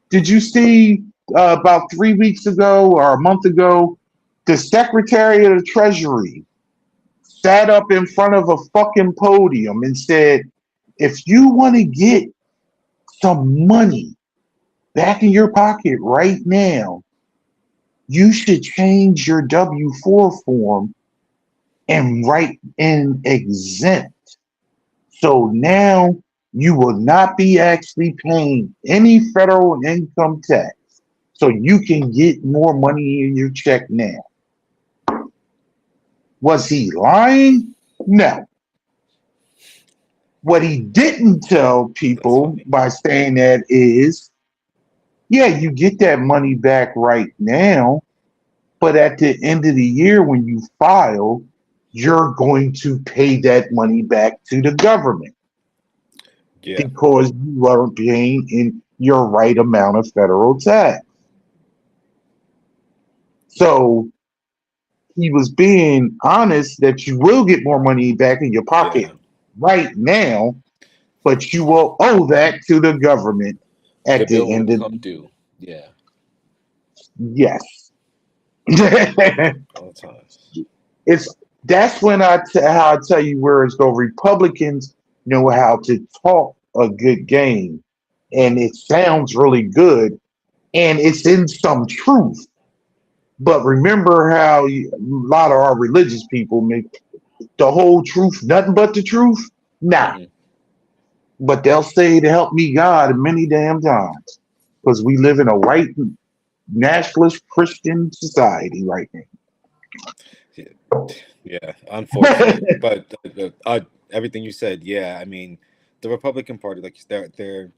did you see about 3 weeks ago or a month ago, the Secretary of the Treasury sat up in front of a fucking podium and said if you want to get some money back in your pocket right now, you should change your W-4 form and write in exempt. So now you will not be actually paying any federal income tax. So you can get more money in your check now. Was he lying? No. What he didn't tell That's people funny. by saying that is, yeah, you get that money back right now, but at the end of the year when you file, you're going to pay that money back to the government Yeah, because you weren't paying in your right amount of federal tax. So he was being honest that you will get more money back in your pocket yeah. right now, but you will owe that to the government The at bill the will end of come due. Yeah, yes. all the times. It's that's when how I tell you where it's go. Republicans know how to talk a good game, and it sounds really good, and it's in some truth. But remember how a lot of our religious people make the whole truth nothing but the truth? Nah, Hmm. but they'll say to help me God many damn times because we live in a white nationalist Christian society right Yeah, yeah, now. unfortunate. But everything you said, yeah. I mean, the Republican Party, like they're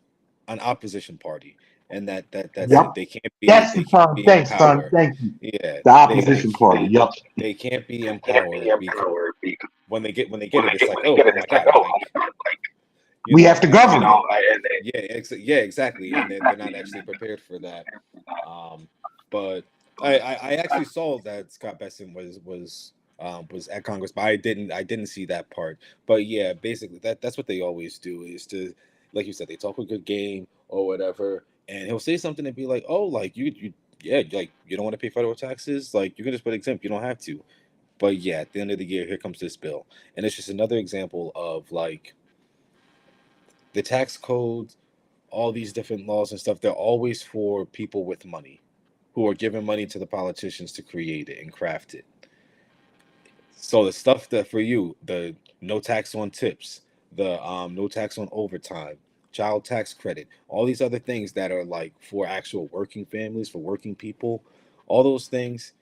an opposition party, and that's Yep. it. They can't be That's the they can't term. be in Thanks, son. power. Thank you. Yeah, The they they opposition party. Yep. they can't be in power because when they get it, it's like, oh my God, like We have to and govern. yeah, yeah, exactly, and they're not actually prepared for that. Um, but I actually saw that Scott Besson was at Congress, but I didn't see that part. But yeah, basically that's what they always do is to, like you said, they talk a good game or whatever, and he'll say something and be like, oh, like you yeah, like you don't want to pay federal taxes, like you can just put exempt, you don't have to. But yeah, at the end of the year, here comes this bill, and it's just another example of like the tax codes, all these different laws and stuff, they're always for people with money who are giving money to the politicians to create it and craft it. So the stuff that for you, the no tax on tips, the no tax on overtime, child tax credit, all these other things that are like for actual working families, for working people, all those things,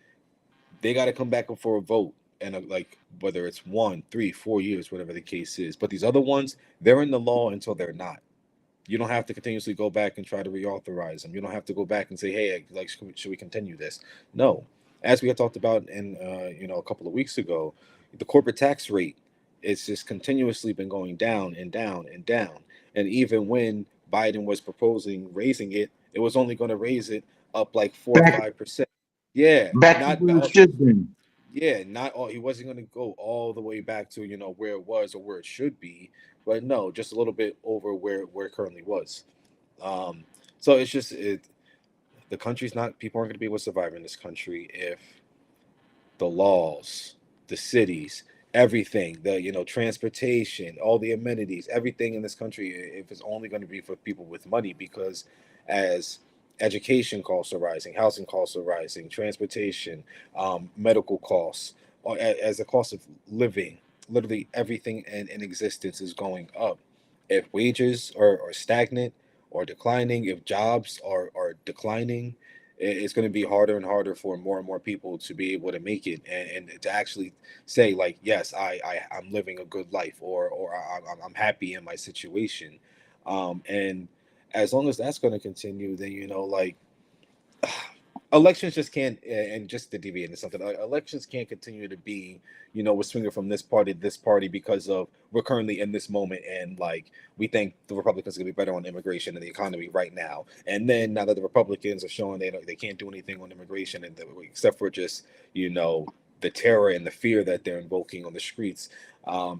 they got to come back up for a vote. And like whether it's 1, 3, 4 years, whatever the case is. But these other ones, they're in the law until they're not. You don't have to continuously go back and try to reauthorize them. You don't have to go back and say, "Hey, like, should we continue this?" No, as we had talked about in a couple of weeks ago, the corporate tax rate it's just continuously been going down and down and down. And even when Biden was proposing raising it, it was only going to raise it up like 4 or 5%. Yeah, Back to not where it should have been. yeah, not all. He wasn't going to go all the way back to where it was or where it should be, but no, just a little bit over where it currently was. Um, so it's just the country's not people aren't going to be able to survive in this country if the laws, the cities, everything, the transportation, all the amenities, everything in this country, if it's only going to be for people with money, because as education costs are rising, housing costs are rising, transportation, medical costs, or as the cost of living, literally everything in existence is going up. If wages are stagnant or declining, if jobs are declining, it's going to be harder and harder for more and more people to be able to make it and to actually say like, yes, I'm living a good life or I'm happy in my situation. And as long as that's going to continue, then like elections just can't, and just to deviate into something, elections can't continue to be, we're swinging from this party to this party because of we're currently in this moment, and like we think the Republicans are going to be better on immigration and the economy right now, and then now that the Republicans are showing they can't do anything on immigration, and except for just you know the terror and the fear that they're invoking on the streets.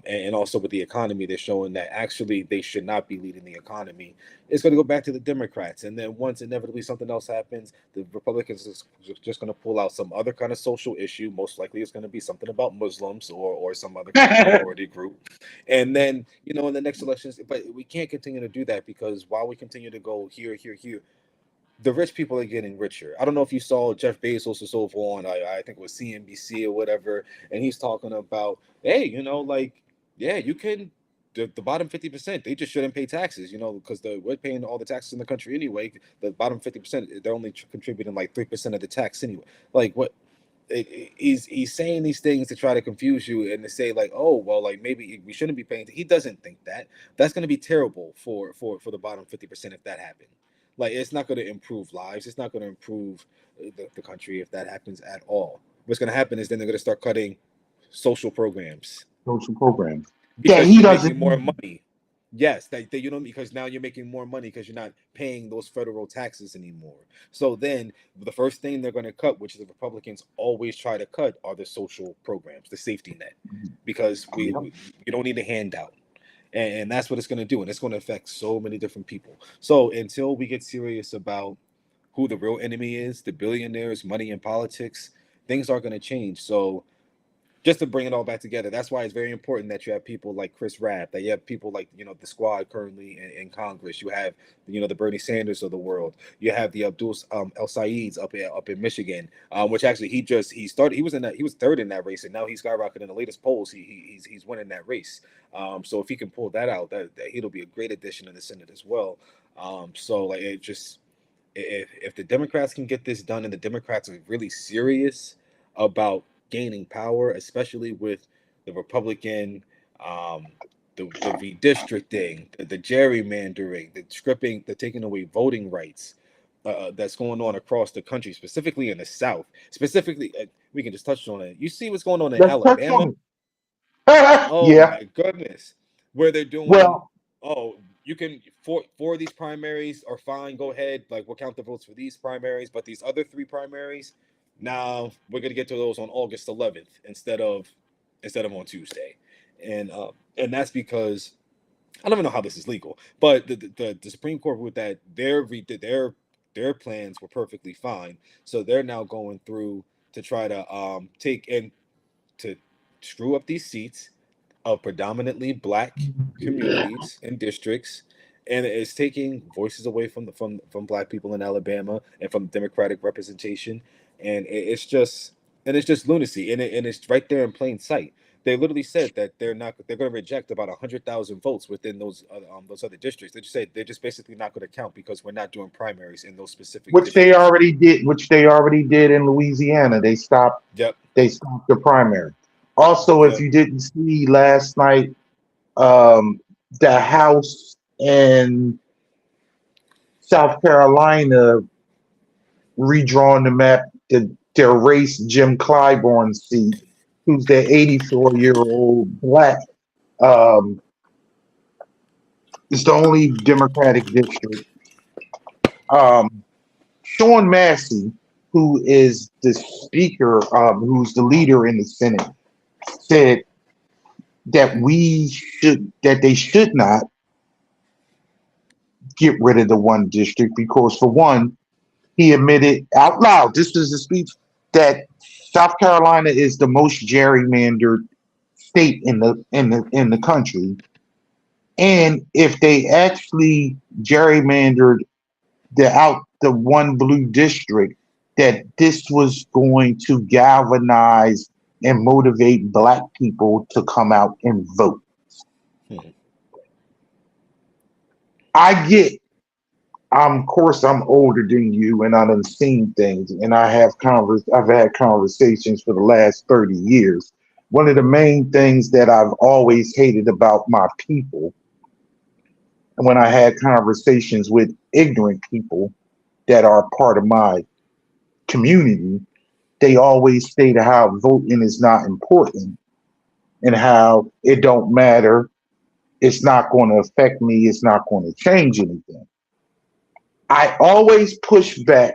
And also with the economy, they're showing that actually they should not be leading the economy. It's going to go back to the Democrats. And then once inevitably something else happens, the Republicans is just going to pull out some other kind of social issue. Most likely it's going to be something about Muslims or some other kind of minority group. And then, in the next elections, but we can't continue to do that, because while we continue to go here, here, here, the rich people are getting richer. I don't know if you saw Jeff Bezos is over on, I think it was CNBC or whatever, and he's talking about, hey, like, yeah, you can, the bottom 50%, they just shouldn't pay taxes, because we're paying all the taxes in the country anyway. The bottom 50%, they're only contributing like 3% of the tax anyway. Like, what? He's saying these things to try to confuse you and to say like, oh well, like maybe we shouldn't be paying. He doesn't think that that's going to be terrible for the bottom 50% if that happened. Like, it's not going to improve lives. It's not going to improve the country if that happens at all. What's going to happen is then they're going to start cutting social programs that because he you're doesn't making more need. money. Yes, that because now you're making more money because you're not paying those federal taxes anymore. So then the first thing they're going to cut, which the Republicans always try to cut, are the social programs, the safety net, because Yep. we you don't need a handout. And that's what it's going to do, and it's going to affect so many different people. So until we get serious about who the real enemy is, the billionaires, money, and politics, things are going to change. So just to bring it all back together, that's why it's very important that you have people like Chris Rapp, that you have people like the squad currently in Congress. You have the Bernie Sanders of the world. You have the Abdul El Saeeds up in Michigan, which actually he was in that, he was third in that race, and now he's skyrocketing in the latest polls. He's winning that race. So if he can pull that out, that it'll be a great addition in the Senate as well. So like it just if the Democrats can get this done, and the Democrats are really serious about gaining power, especially with the Republican, um, the redistricting, the gerrymandering, the stripping, the taking away voting rights, that's going on across the country, specifically in the South. Specifically, we can just touch on it. You see what's going on in Let's touch Alabama? on it. Oh Yeah. my goodness, where they're doing, Well, oh, you can for these primaries are fine, go ahead, like we'll count the votes for these primaries, but these other three primaries, now we're gonna get to those on August 11th instead of on Tuesday, and that's because I don't even know how this is legal, but the Supreme Court with that their plans were perfectly fine, so they're now going through to try to take and to screw up these seats of predominantly black communities and districts, and it's taking voices away from black people in Alabama and from Democratic representation, and it's just lunacy, and it's right there in plain sight. They literally said that they're going to reject about 100,000 votes within those other districts. They just said they're just basically not going to count because we're not doing primaries in those specific districts. which they already did in Louisiana. Yep, They stopped the primary. Also, if yep. you didn't see last night, um, the House in South Carolina redrawing the map to erase Jim Clyburn's seat, who's the 84-year-old black. Um, it's the only Democratic district. Um, Sean Massey, who is the speaker, who's the leader in the Senate, said that they should not get rid of the one district because, for one, he admitted out loud, this is a speech, that South Carolina is the most gerrymandered state in the country, and if they actually gerrymandered the one blue district, that this was going to galvanize and motivate black people to come out and vote. Hmm. I get, of course, I'm older than you, and I've seen things, and I've had conversations for the last 30 years. One of the main things that I've always hated about my people, and when I had conversations with ignorant people that are part of my community, they always state how voting is not important and how it don't matter. It's not going to affect me. It's not going to change anything. I always push back,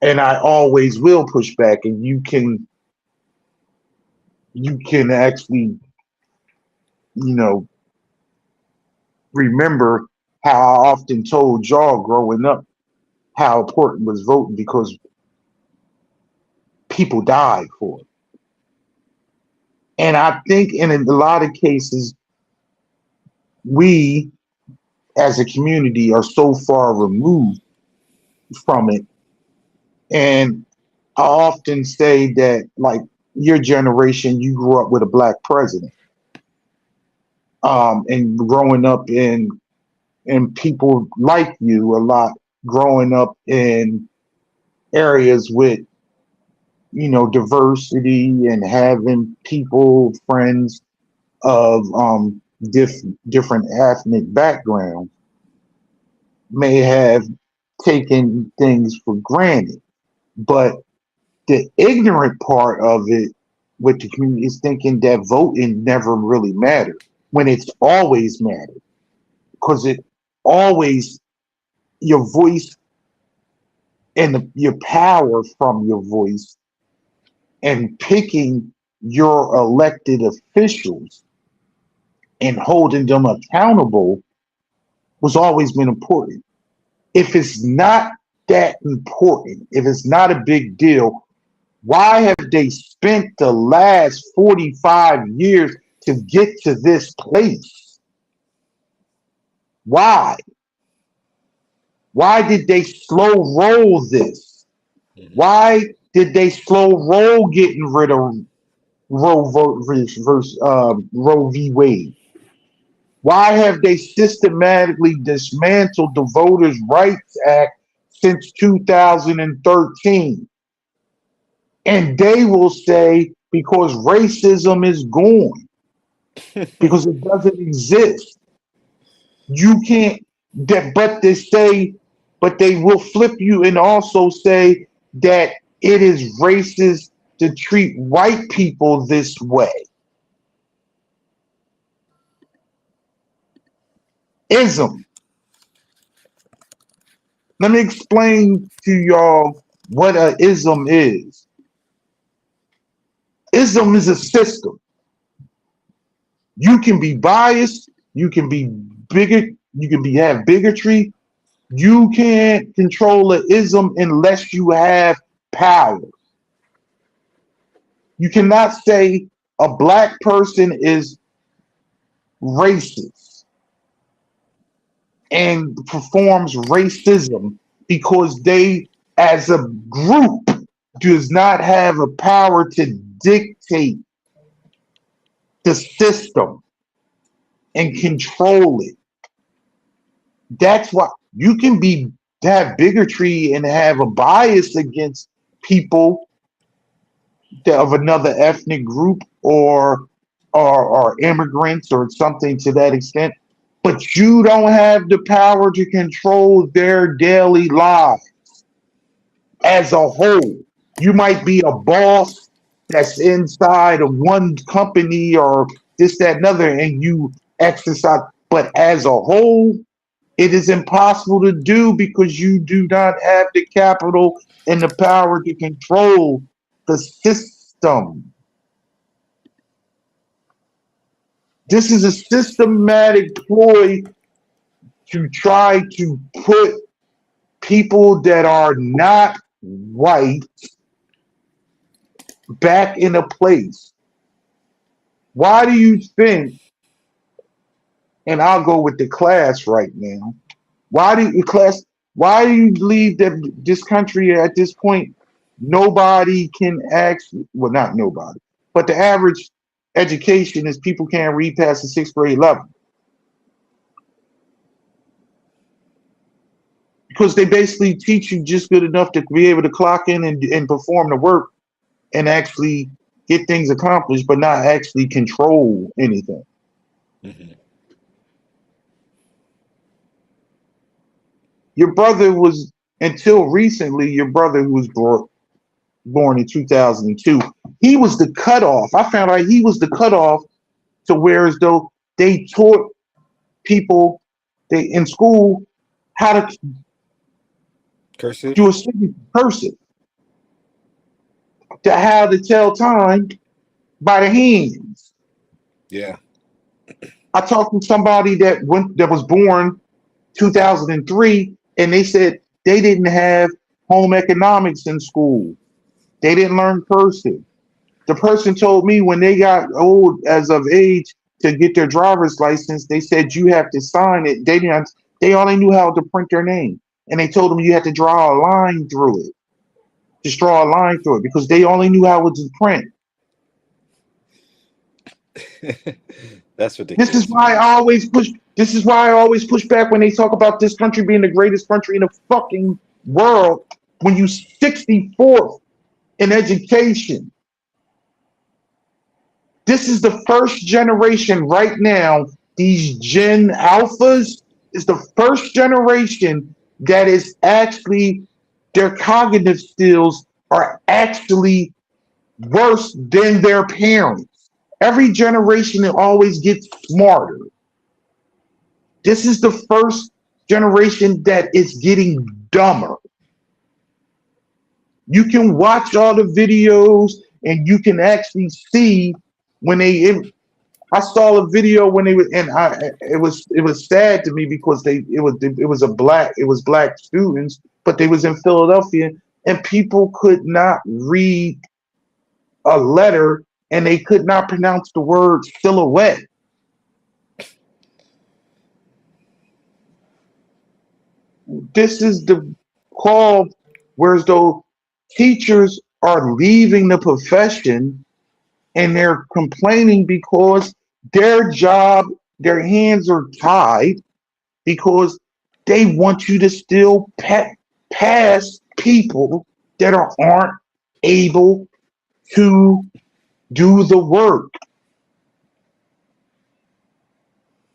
and I always will push back. And you can you can actually, you know, remember how I often told y'all growing up how important was voting because people died for it. And I think in a lot of cases, we as a community are so far removed from it. And I often say that, like, your generation, you grew up with a black president. And growing up in people like you a lot, growing up in areas with, diversity and having people, friends of different ethnic backgrounds may have taken things for granted. But the ignorant part of it with the community is thinking that voting never really mattered when it's always mattered because it always, your voice and your power from your voice and picking your elected officials and holding them accountable was always been important. If it's not that important, if it's not a big deal, why have they spent the last 45 years to get to this place? Why? Why did they slow roll this? Mhm. Why did they slow roll getting rid of Roe v. Wade? Why have they systematically dismantled the Voters' Rights Act since 2013? And they will say because racism is gone, because it doesn't exist. You can't that but they will flip you and also say that it is racist to treat white people this way. Ism. Let me explain to y'all what a ism is. Ism is a system. You can be biased, you can be bigot, you can be have bigotry. You can't control an ism unless you have power. You cannot say a black person is racist and performs racism because they, as a group, does not have a power to dictate the system and control it. That's why you can be have bigotry and have a bias against people of another ethnic group or immigrants or something to that extent, but you don't have the power to control their daily lives as a whole. You might be a boss that's inside of one company or this, that, another, and you exercise, but as a whole, it is impossible to do because you do not have the capital and the power to control the system. This is a systematic ploy to try to put people that are not white back in a place. Why do you think, and I'll go with the class right now, why do you believe that this country at this point, nobody can actually, well, not nobody, but the average education is people can't read past the sixth grade level? Because they basically teach you just good enough to be able to clock in and perform the work and actually get things accomplished, but not actually control anything. Mhm. Your brother was, until recently, your brother who was born in 2002, he was the cutoff. I found out he was the cutoff to where as though they taught people they in school how to Cursive. do a signature cursive, to how to tell time by the hands. Yeah. I talked to somebody that was born 2003, and they said they didn't have home economics in school. They didn't learn cursive. The person told me when they got old as of age to get their driver's license, they said you have to sign it. They didn't. They only knew how to print their name, and they told them you had to draw a line through it. Just draw a line through it because they only knew how to print. That's This is ridiculous, why man. I always push. This is why I always push back when they talk about this country being the greatest country in the fucking world. When you 64th in education, this is the first generation right now. These Gen Alphas is the first generation that is actually their cognitive skills are actually worse than their parents. Every generation it always gets smarter. This is the first generation that is getting dumber. You can watch all the videos and you can actually see when I saw a video when they were and it was sad to me because it was black students, but they was in Philadelphia and people could not read a letter and they could not pronounce the word silhouette. This is the call, whereas though teachers are leaving the profession and they're complaining because their job, their hands are tied because they want you to still pass people that aren't able to do the work.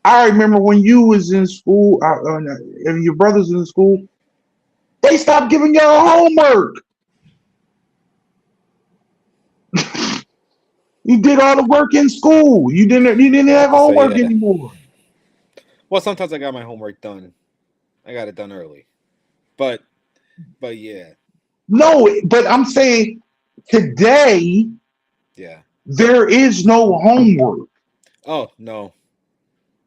I remember when you was in school, and your brothers in school, they stopped giving y'all homework. You did all the work in school. You didn't have So homework yeah. anymore. Well, sometimes I got my homework done. I got it done early. But yeah. No, but I'm saying today Yeah. there is no homework Oh, no.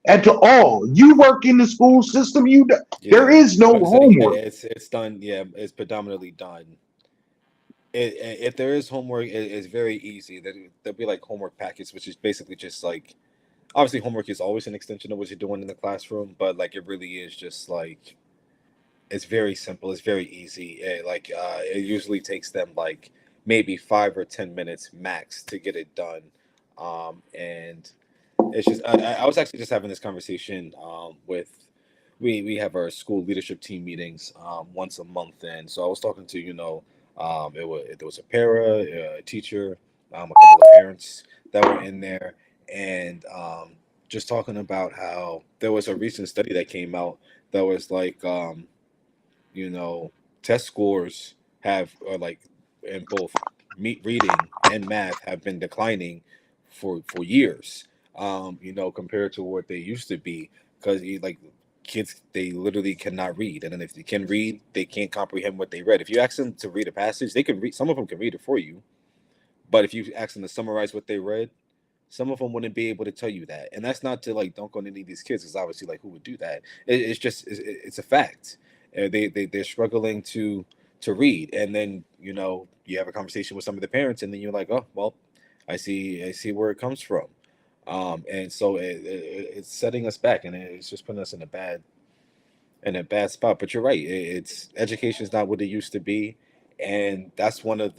at all. You work in the school system, there Yeah. is no I would say yeah, homework. it's done. Yeah, it's predominantly done. If there is homework, it's very easy. There'll be like homework packets, which is basically just like obviously homework is always an extension of what you're doing in the classroom, but like it really is just like it's very simple. It's very easy. It usually takes them like maybe 5 or 10 minutes max to get it done. And it's just I was actually just having this conversation with we have our school leadership team meetings once a month, and so I was talking to there was a para, a teacher, a couple of parents that were in there, and just talking about how there was a recent study that came out that was like you know, test scores have or like in both meet reading and math have been declining for years. Compared to what they used to be, because like kids they literally cannot read, and then if they can read, they can't comprehend what they read. If you ask them to read a passage, they can read. Some of them can read it for you, but if you ask them to summarize what they read, some of them wouldn't be able to tell you that. And that's not to like dunk on any of these kids, because obviously, like, who would do that? It's just it's a fact. They're struggling to read, and then you have a conversation with some of the parents, and then you're like, oh well, I see where it comes from, and so it's setting us back, and it's just putting us in a bad spot. But you're right, it's education is not what it used to be, and that's it's one of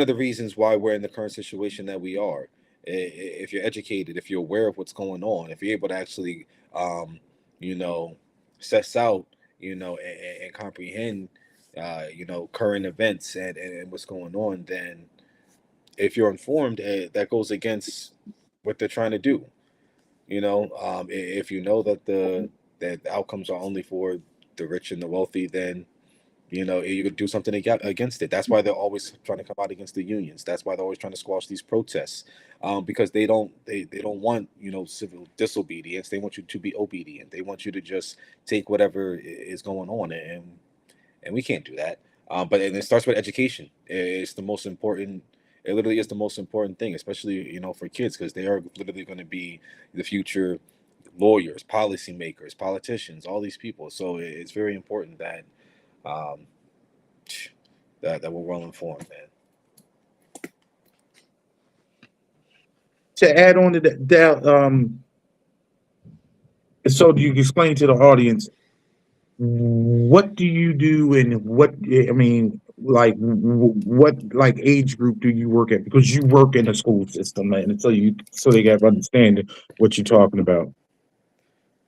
the reasons why we're in the current situation that we are. If you're educated, if you're aware of what's going on, if you're able to actually, you know, suss out, and comprehend, current events and what's going on, then if you're informed, that goes against what they're trying to do. If you know that the outcomes are only for the rich and the wealthy, then you could do something against it. That's why they're always trying to come out against the unions. That's why they're always trying to squash these protests, because they don't want civil disobedience. They want you to be obedient. They want you to just take whatever is going on, and we can't do that. But it starts with education. It's the most important. It literally is the most important thing, especially for kids, because they are literally going to be the future lawyers, policymakers, politicians, all these people. So it's very important that um, that we're well informed, man. To add on to that, so you can explain to the audience, what do you do and what, I mean, like what like age group do you work at? Because you work in the school system, and so they got to understand what you're talking about.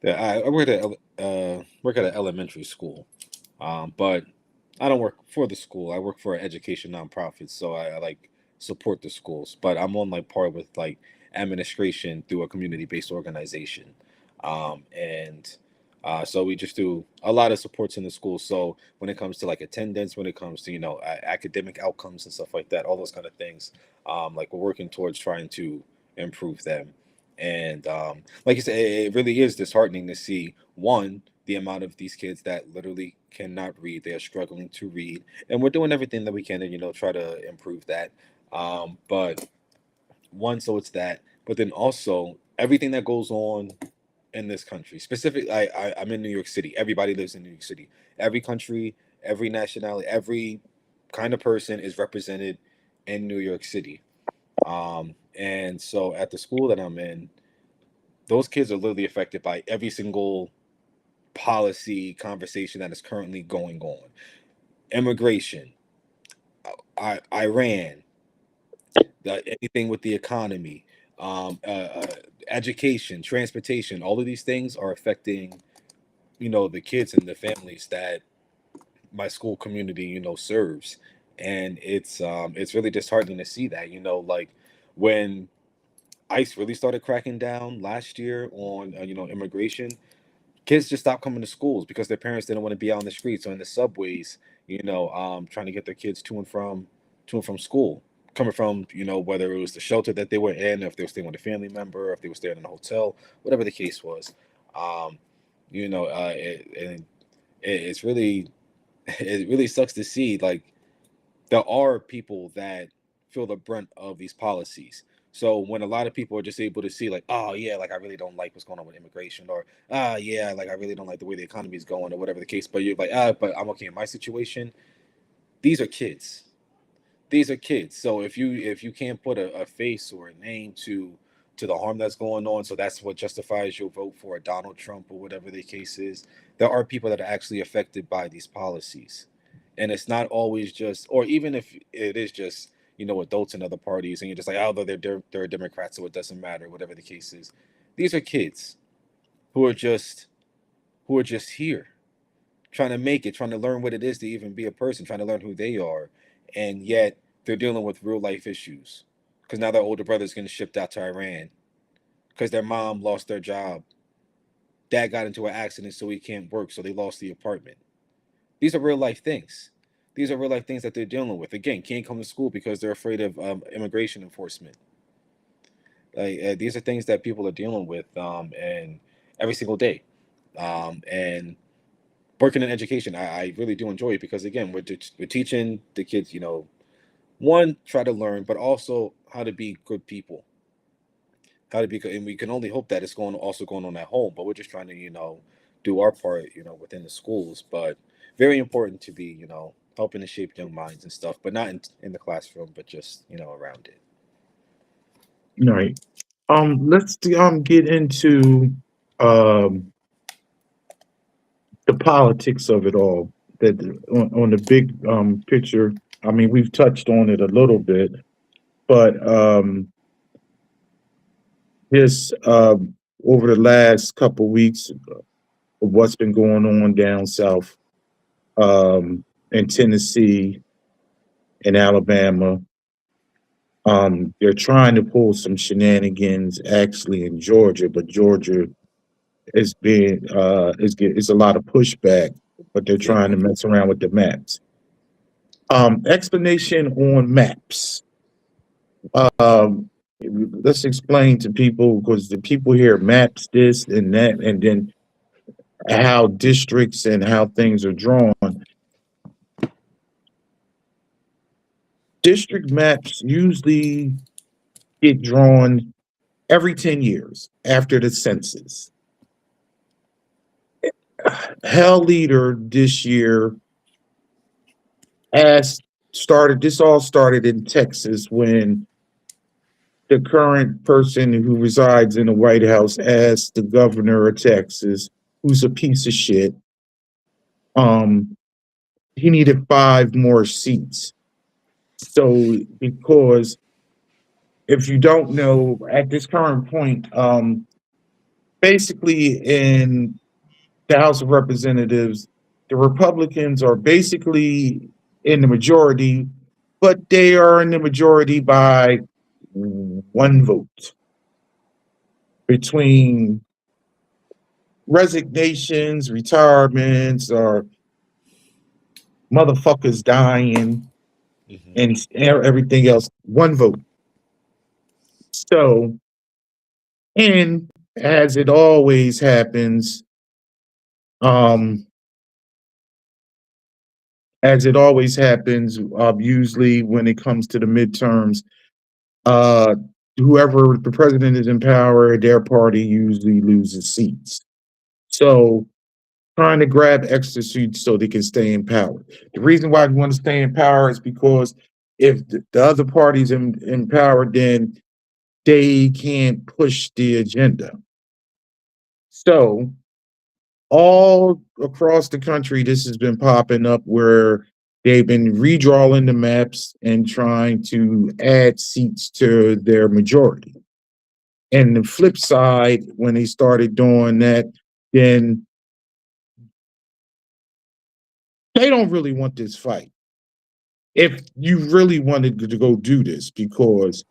Yeah, I work at an elementary school, but I don't work for the school. I work for an education nonprofit, so I like support the schools. But I'm on like part with like administration through a community-based organization, and so we just do a lot of supports in the school. So when it comes to like attendance, when it comes to academic outcomes and stuff like that, all those kind of things, like we're working towards trying to improve them. And like you said, it really is disheartening to see one, the amount of these kids that literally cannot read. They are struggling to read, and we're doing everything that we can to try to improve that. But one, so it's that, but then also everything that goes on in this country. Specifically, I'm in New York City. Everybody lives in New York City. Every country, every nationality, every kind of person is represented in New York City. And so at the school that I'm in, those kids are literally affected by every single policy conversation that is currently going on. Immigration, Iran, anything with the economy, education, transportation, all of these things are affecting, the kids and the families that my school community, serves. And it's really disheartening to see that, like when ICE really started cracking down last year on, immigration, kids just stopped coming to schools because their parents didn't want to be out on the streets or in the subways, trying to get their kids to and from school, coming from whether it was the shelter that they were in, if they were staying with a family member, if they were staying in a hotel, whatever the case was. um it's really it really sucks to see, like, there are people that feel the brunt of these policies. So when a lot of people are just able to see, like, oh yeah, like I really don't like what's going on with immigration, or yeah, like I really don't like the way the economy is going, or whatever the case, but you're like, but I'm okay in my situation. These are kids. These are kids. So if you can't put a face or a name to the harm that's going on, so that's what justifies your vote for a Donald Trump or whatever the case is. There are people that are actually affected by these policies, and it's not always just, or even if it is just adults in other parties, and you're just like, oh, they're Democrats, so it doesn't matter, whatever the case is. These are kids who are just here trying to make it, trying to learn what it is to even be a person, trying to learn who they are, and yet they're dealing with real life issues because now their older brother's getting shipped out to Iran because their mom lost their job. Dad got into an accident, so he can't work, so they lost the apartment. These are real life things. These are real life things that they're dealing with. Again, can't come to school because they're afraid of immigration enforcement. Like, these are things that people are dealing with, and every single day. And working in education, I really do enjoy it because again, we're teaching the kids, one, try to learn, but also how to be good people, how to be good, and we can only hope that it's going on at home. But we're just trying to, do our part, within the schools. But very important to be, helping to shape young minds and stuff, but not in the classroom, but just around it. All right. Let's get into um the politics of it all. That on the big picture. I mean, we've touched on it a little bit, but just over the last couple weeks of what's been going on down south, in Tennessee and Alabama. They're trying to pull some shenanigans actually in Georgia, but Georgia is being is a lot of pushback, but they're Yeah. trying to mess around with the maps. Explanation on maps. Um, let's explain to people because the people hear maps this and that, and then how districts and how things are drawn. District maps usually get drawn every 10 years after the census. Hell Leader this year this all started in Texas when the current person who resides in the White House asked the governor of Texas, who's a piece of shit, he needed 5 more seats. So, because if you don't know, at this current point, basically in the House of Representatives, the Republicans are basically in the majority, but they are in the majority by 1 vote between resignations, retirements, or motherfuckers dying and everything else. 1 vote. So, and as it always happens, usually when it comes to the midterms, whoever the president is in power, their party usually loses seats. So trying to grab extra seats so they can stay in power. The reason why we want to stay in power is because if the other party's in power, then they can't push the agenda. So all across the country, this has been popping up where they've been redrawing the maps and trying to add seats to their majority. And the flip side, when they started doing that, then they don't really want this fight. If you really wanted to go do this, because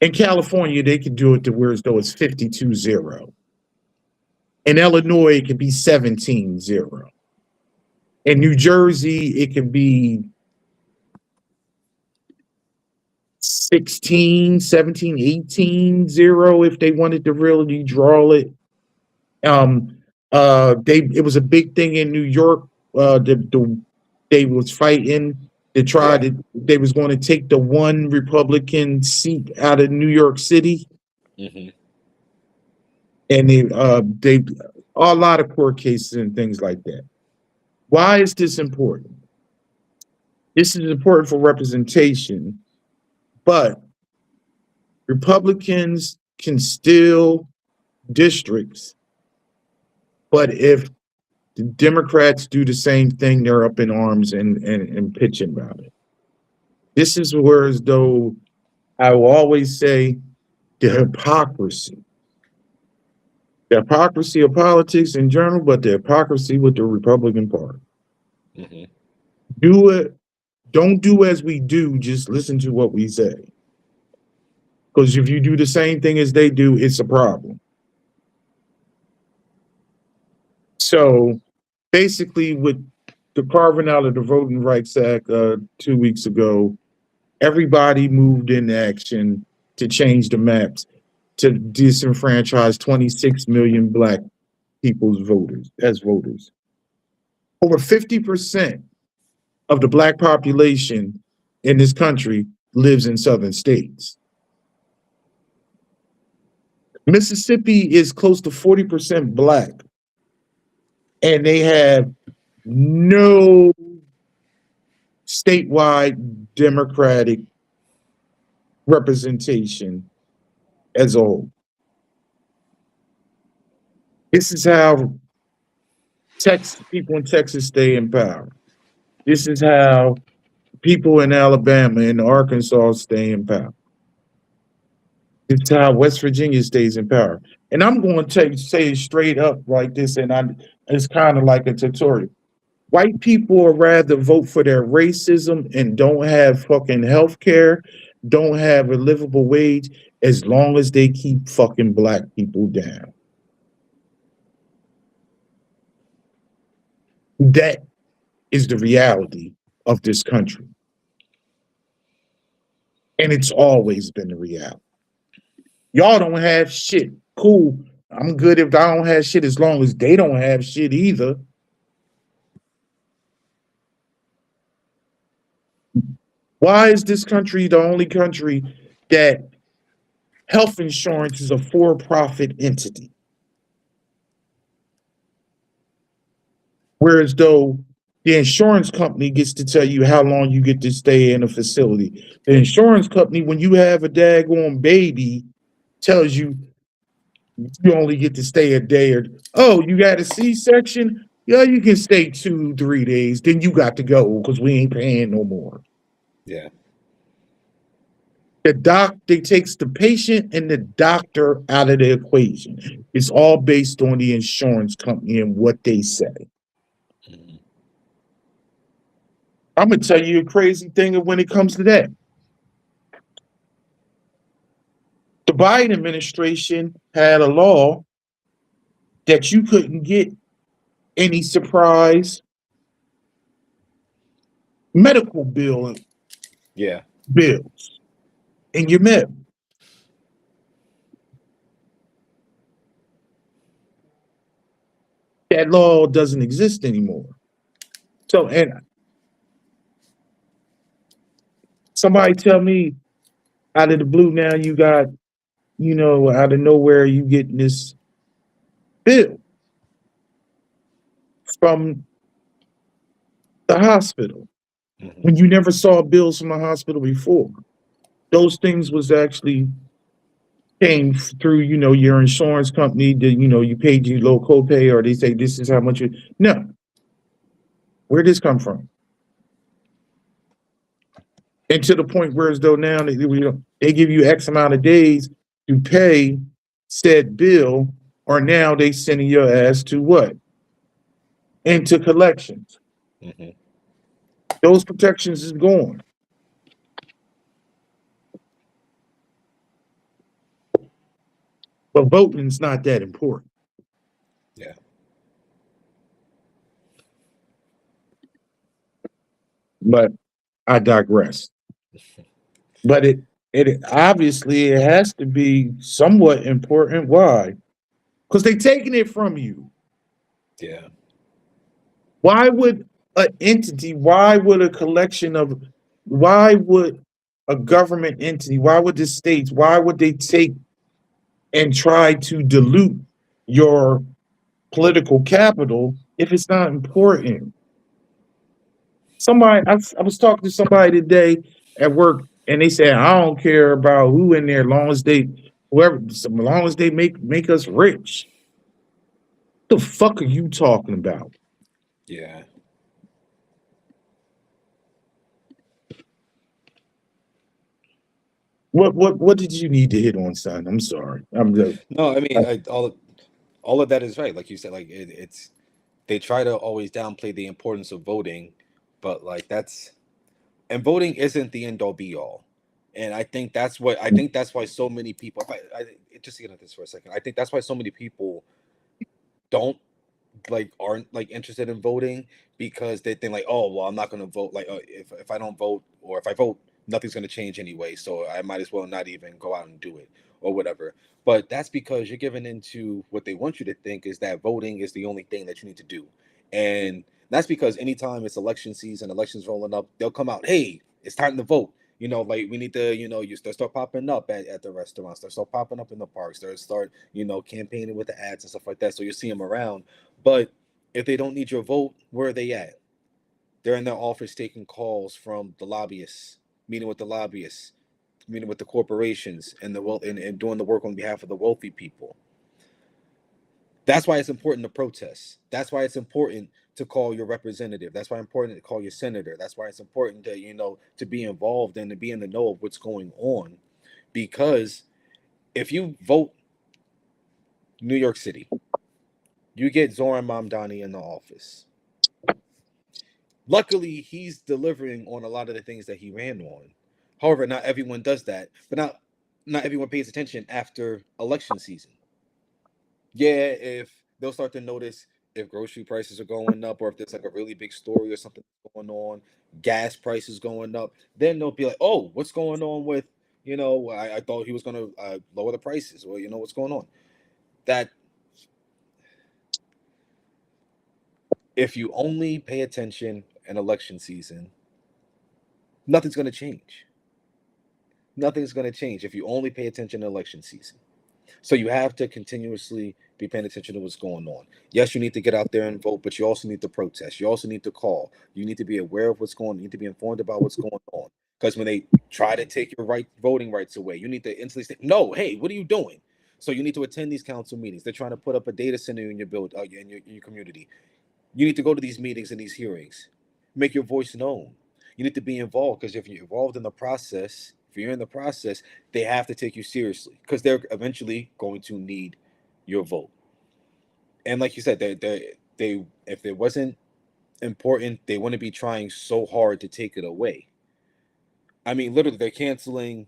in California, they could do it to where as though it's 52-0. In Illinois, it could be 17-0. In New Jersey, it could be 16, 17, 18-0 if they wanted to really draw it. It was a big thing in New York. They was fighting to try to. They was going to take the 1 Republican seat out of New York City, and they a lot of court cases and things like that. Why is this important? This is important for representation, but Republicans can steal districts, but if the Democrats do the same thing, they're up in arms and pitching about it. This is where, as though I will always say, the hypocrisy of politics in general, but the hypocrisy with the Republican Party. Don't do as we do, just listen to what we say. Because if you do the same thing as they do, it's a problem. So basically, with the carving out of the Voting Rights Act 2 weeks ago, everybody moved in action to change the maps to disenfranchise 26 million Black people's voters as voters. Over 50% of the Black population in this country lives in southern states. Mississippi is close to 40% Black, and they have no statewide Democratic representation as a whole. This is how people in Texas stay in power. This is how people in Alabama and Arkansas stay in power. This is how West Virginia stays in power. And I'm going to say it straight up like this, and it's kind of like a tutorial. White people would rather vote for their racism and don't have fucking health care, don't have a livable wage, as long as they keep fucking Black people down. That is the reality of this country. And it's always been the reality. Y'all don't have shit. Cool. I'm good if I don't have shit, as long as they don't have shit either. Why is this country the only country that health insurance is a for-profit entity? Whereas though the insurance company gets to tell you how long you get to stay in a facility. The insurance company, when you have a daggone baby, tells you you only get to stay a day or oh, you got a C-section? Yeah, you can stay 2, 3 days. Then you got to go because we ain't paying no more. Yeah. They takes the patient and the doctor out of the equation. It's all based on the insurance company and what they say. Mhm. I'm gonna tell you a crazy thing when it comes to that. The Biden administration had a law that you couldn't get any surprise medical Yeah. bills in your mail. That law doesn't exist anymore. So, and somebody tell me out of the blue now you got, out of nowhere you getting this bill from the hospital Hmm. when you never saw bills from the hospital before. Those things was actually came through, your insurance company that, you paid your low copay or they say this is how much you, no, where did this come from? And to the point where as though now they give you X amount of days to pay said bill, or now they sending your ass to what? Into collections. Hmm. Those protections is gone. But voting's not that important. Yeah. But I digress. But it obviously it has to be somewhat important. Why? Because they taking it from you. Yeah. Why would an entity, why would a collection of, why would a government entity, why would the states, why would they take and try to dilute your political capital if it's not important? I was talking to somebody today at work, and they said, I don't care about who in there, long as they make us rich. What the fuck are you talking about? Yeah. What did you need to hit on, son? I'm sorry. I'm just, No, I mean, all of that is right. Like you said, like it's they try to always downplay the importance of voting, but like that's and voting isn't the end all be all. And I think that's why so many people. Just to get at this for a second, I think that's why so many people don't aren't like interested in voting because they think like, oh well, I'm not going to vote. Like if I don't vote or if I vote, nothing's going to change anyway, so I might as well not even go out and do it or whatever. But that's because you're giving into what they want you to think is that voting is the only thing that you need to do, and that's because anytime it's election season, elections rolling up, they'll come out, hey, it's time to vote. Like we need to, you start popping up at the restaurants, they start popping up in the parks, they start, campaigning with the ads and stuff like that. So you see them around, but if they don't need your vote, where are they at? They're in their office taking calls from the lobbyists, meeting with the lobbyists, meeting with the corporations, and and doing the work on behalf of the wealthy people. That's why it's important to protest. That's why it's important to call your representative. That's why it's important to call your senator. That's why it's important to to be involved and to be in the know of what's going on. Because if you vote New York City, you get Zoran Mamdani in the office. Luckily, he's delivering on a lot of the things that he ran on. However, not everyone does that, but not everyone pays attention after election season. Yeah, if they'll start to notice if grocery prices are going up or if there's like a really big story or something going on, gas prices going up, then they'll be like, "Oh, what's going on with I thought he was going to lower the prices, or what's going on." That if you only pay attention in election season, Nothing's going to change. Nothing's going to change if you only pay attention to election season. So you have to continuously be paying attention to what's going on. Yes, you need to get out there and vote, but you also need to protest. You also need to call. You need to be aware of what's going on. You need to be informed about what's going on. Because when they try to take your voting rights away, you need to instantly say, no, hey, what are you doing? So you need to attend these council meetings. They're trying to put up a data center in your in your community. You need to go to these meetings and these hearings. Make your voice known. You need to be involved, because if you're involved in the process, if you're in the process, they have to take you seriously, because they're eventually going to need your vote. And like you said, they if it wasn't important, they wouldn't be trying so hard to take it away. I mean, literally, they're canceling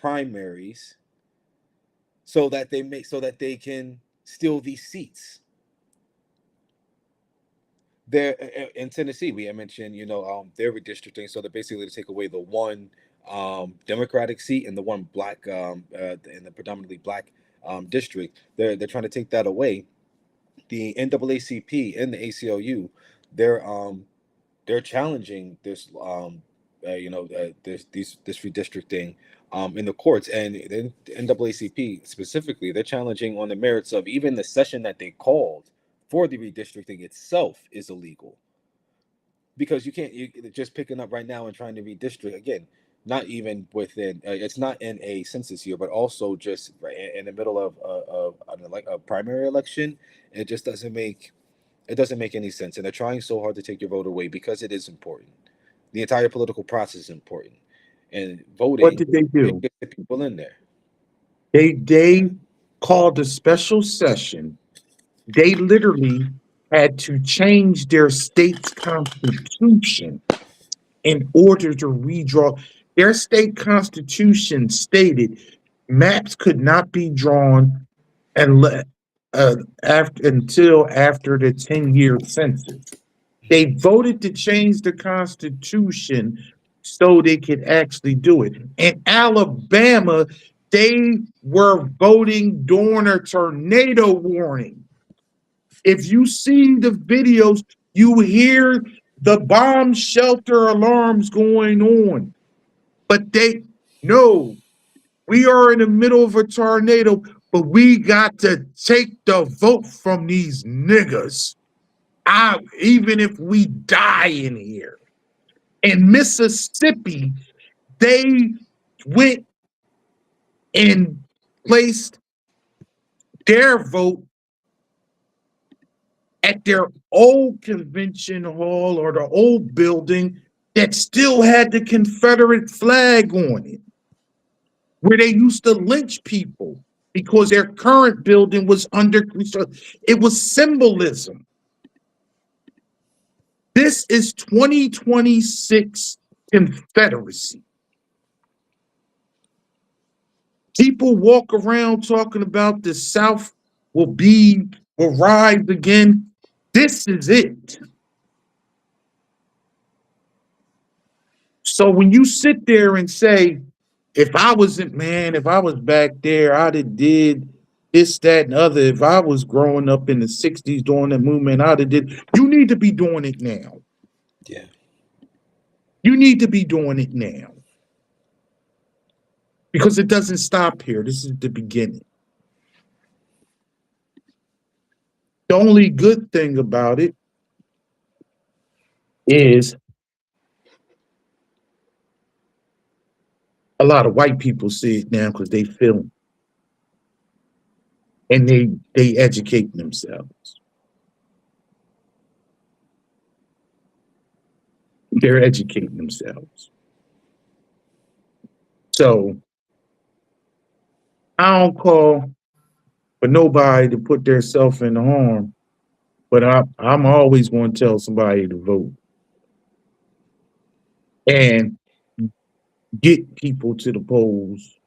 primaries so that they can steal these seats. There in Tennessee, we had mentioned, they're redistricting, so they're basically to take away the one Democratic seat and the one black in the predominantly black district. They're trying to take that away. The NAACP and the ACLU, they're challenging this this redistricting in the courts, and the NAACP specifically, they're challenging on the merits of even the session that they called for the redistricting itself is illegal, because you just picking up right now and trying to redistrict again, not even within it's not in a census year, but also just in the middle of a primary election. It just doesn't make any sense, and they're trying so hard to take your vote away because it is important. The entire political process is important, and voting. What did they do? Get people in there. They called a special session. They literally had to change their state's constitution in order to redraw. Their state constitution stated maps could not be drawn until after the 10-year census. They voted to change the constitution so they could actually do it. In Alabama, they were voting during a tornado warning. If you see the videos, you hear the bomb shelter alarms going on. But no, we are in the middle of a tornado, but we got to take the vote from these niggas, even if we die in here. In Mississippi, they went and placed their vote at their old convention hall or the old building that still had the Confederate flag on it, where they used to lynch people because their current building was under construction. It was symbolism. This is 2026 Confederacy. People walk around talking about the South will rise again. This is it. So when you sit there and say, if I was back there, I'd have did this, that, and other. If I was growing up in the 60s during the movement, I'd have did. You need to be doing it now. Yeah. You need to be doing it now. Because it doesn't stop here. This is the beginning. The only good thing about it is a lot of white people see it now because they feel it. And they educate themselves. They're educating themselves. So I don't call for nobody to put themselves in harm, but I'm always going to tell somebody to vote and get people to the polls,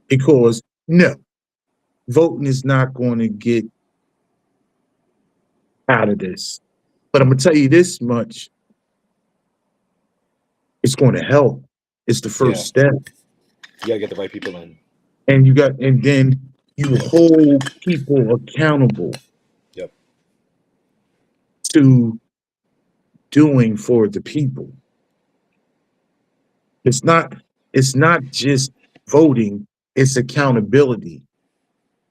because no, voting is not going to get out of this. But I'm going to tell you this much. It's going to help. It's the first step. You gotta get the right people in. And then you hold people accountable. Yep. To doing for the people. It's not just voting, it's accountability.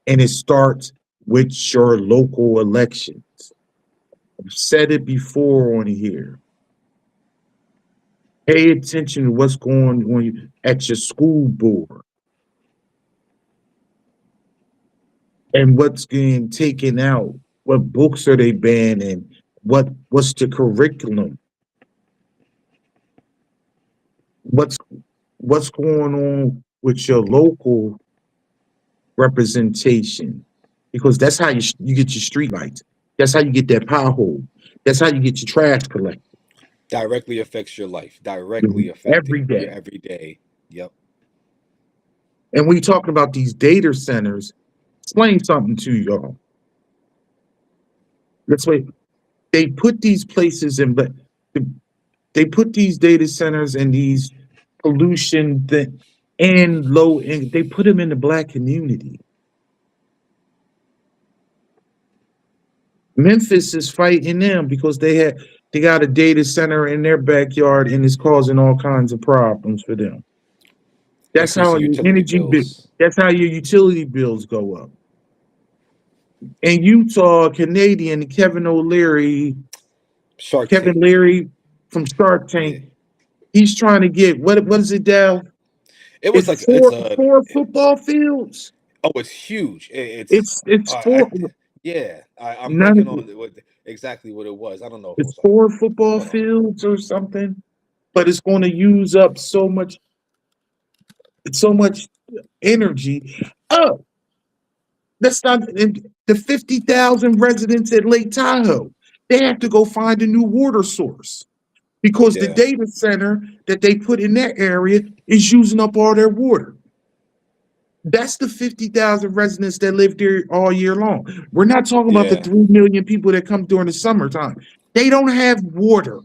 And it starts with your local elections. I've said it before on here. Pay attention to what's going on at your school board and what's getting taken out. What books are they banning? What's the curriculum? What's going on with your local representation? Because that's how you get your street lights. That's how you get that pothole. That's how you get your trash collected Directly affects your life. Directly every affecting your day. everyday. Yep. And we talking about these data centers. Explain something to y'all. Let's wait. They put these places in, but they put these data centers and these pollution and low end. They put them in the black community. Memphis is fighting them because they got a data center in their backyard and it's causing all kinds of problems for them. That's how Increasing your utility bills. that's how your utility bills go up. In Utah, Canadian Kevin O'Leary, Shark Kevin Tank. Leary from Shark Yeah. Tank, he's trying to get what is it, Dal? It was like It's it's four football fields. oh, it's huge. It's four yeah. I'm none blanking of it. on exactly what it was. I don't know if it It's was like, four football hold on. fields or something, but it's going to use up so much energy. Oh, that's not the 50,000 residents at Lake Tahoe. They have to go find a new water source because the Yeah. data center that they put in that area is using up all their water. That's the 50,000 residents that live there all year long. We're not talking about the Yeah. 3 million people that come during the summertime. They don't have water.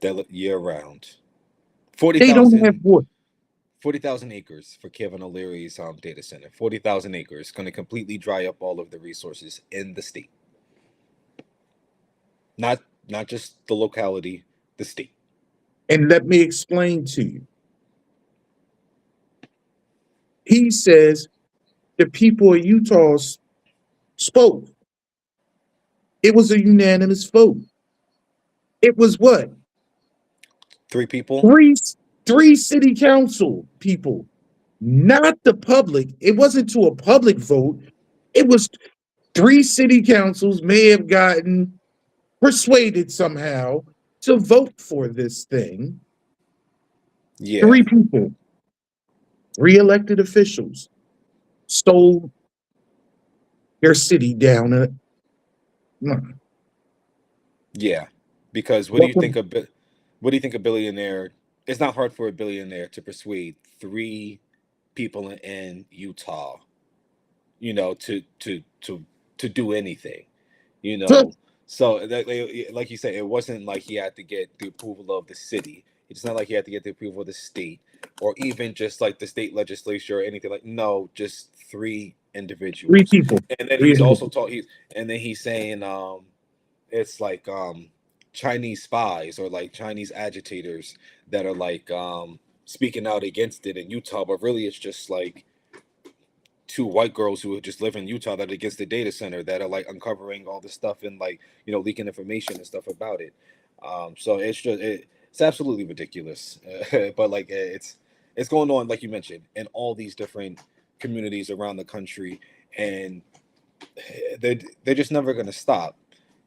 That year round. They don't have water. 40,000 acres for Kevin O'Leary's data center. 40,000 acres going to completely dry up all of the resources in the state. Not just the locality, the state. And let me explain to you. He says the people of Utah spoke. It was a unanimous vote. It was what? 3 people. Three city council people, not the public. It wasn't to a public vote. It was 3 city councils may have gotten persuaded somehow to vote for this thing. Yeah. 3 people, 3 elected officials stole their city down. Yeah. Because what do you think a billionaire? It's not hard for a billionaire to persuade 3 people in Utah, to do anything, So like you said, it wasn't like he had to get the approval of the city. It's not like he had to get the approval of the state or even just like the state legislature or anything like. No, just 3 3 individuals. people. And then 3 he's individuals. also taught. And then he's saying it's like Chinese spies or like Chinese agitators that are like speaking out against it in Utah, but really it's just like 2 white girls who just live in Utah that are against the data center that are like uncovering all this stuff and like leaking information and stuff about it. So it's absolutely ridiculous, but like it's going on like you mentioned in all these different communities around the country, and they're just never going to stop.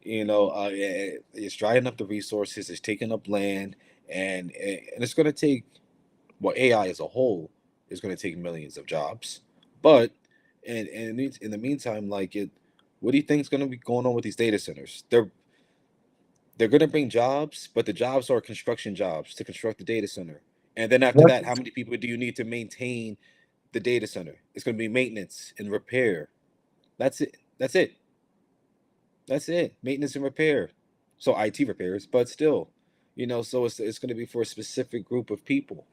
It's drying up the resources, it's taking up land, and it's going to take AI as a whole is going to take millions of jobs. But in the meantime, what do you think is going to be going on with these data centers? They're going to bring jobs, but the jobs are construction jobs to construct the data center. And then after that, how many people do you need to maintain the data center? It's going to be maintenance and repair. That's it. That's it. That's it. Maintenance and repair. So IT repairs, but still, so it's going to be for a specific group of people.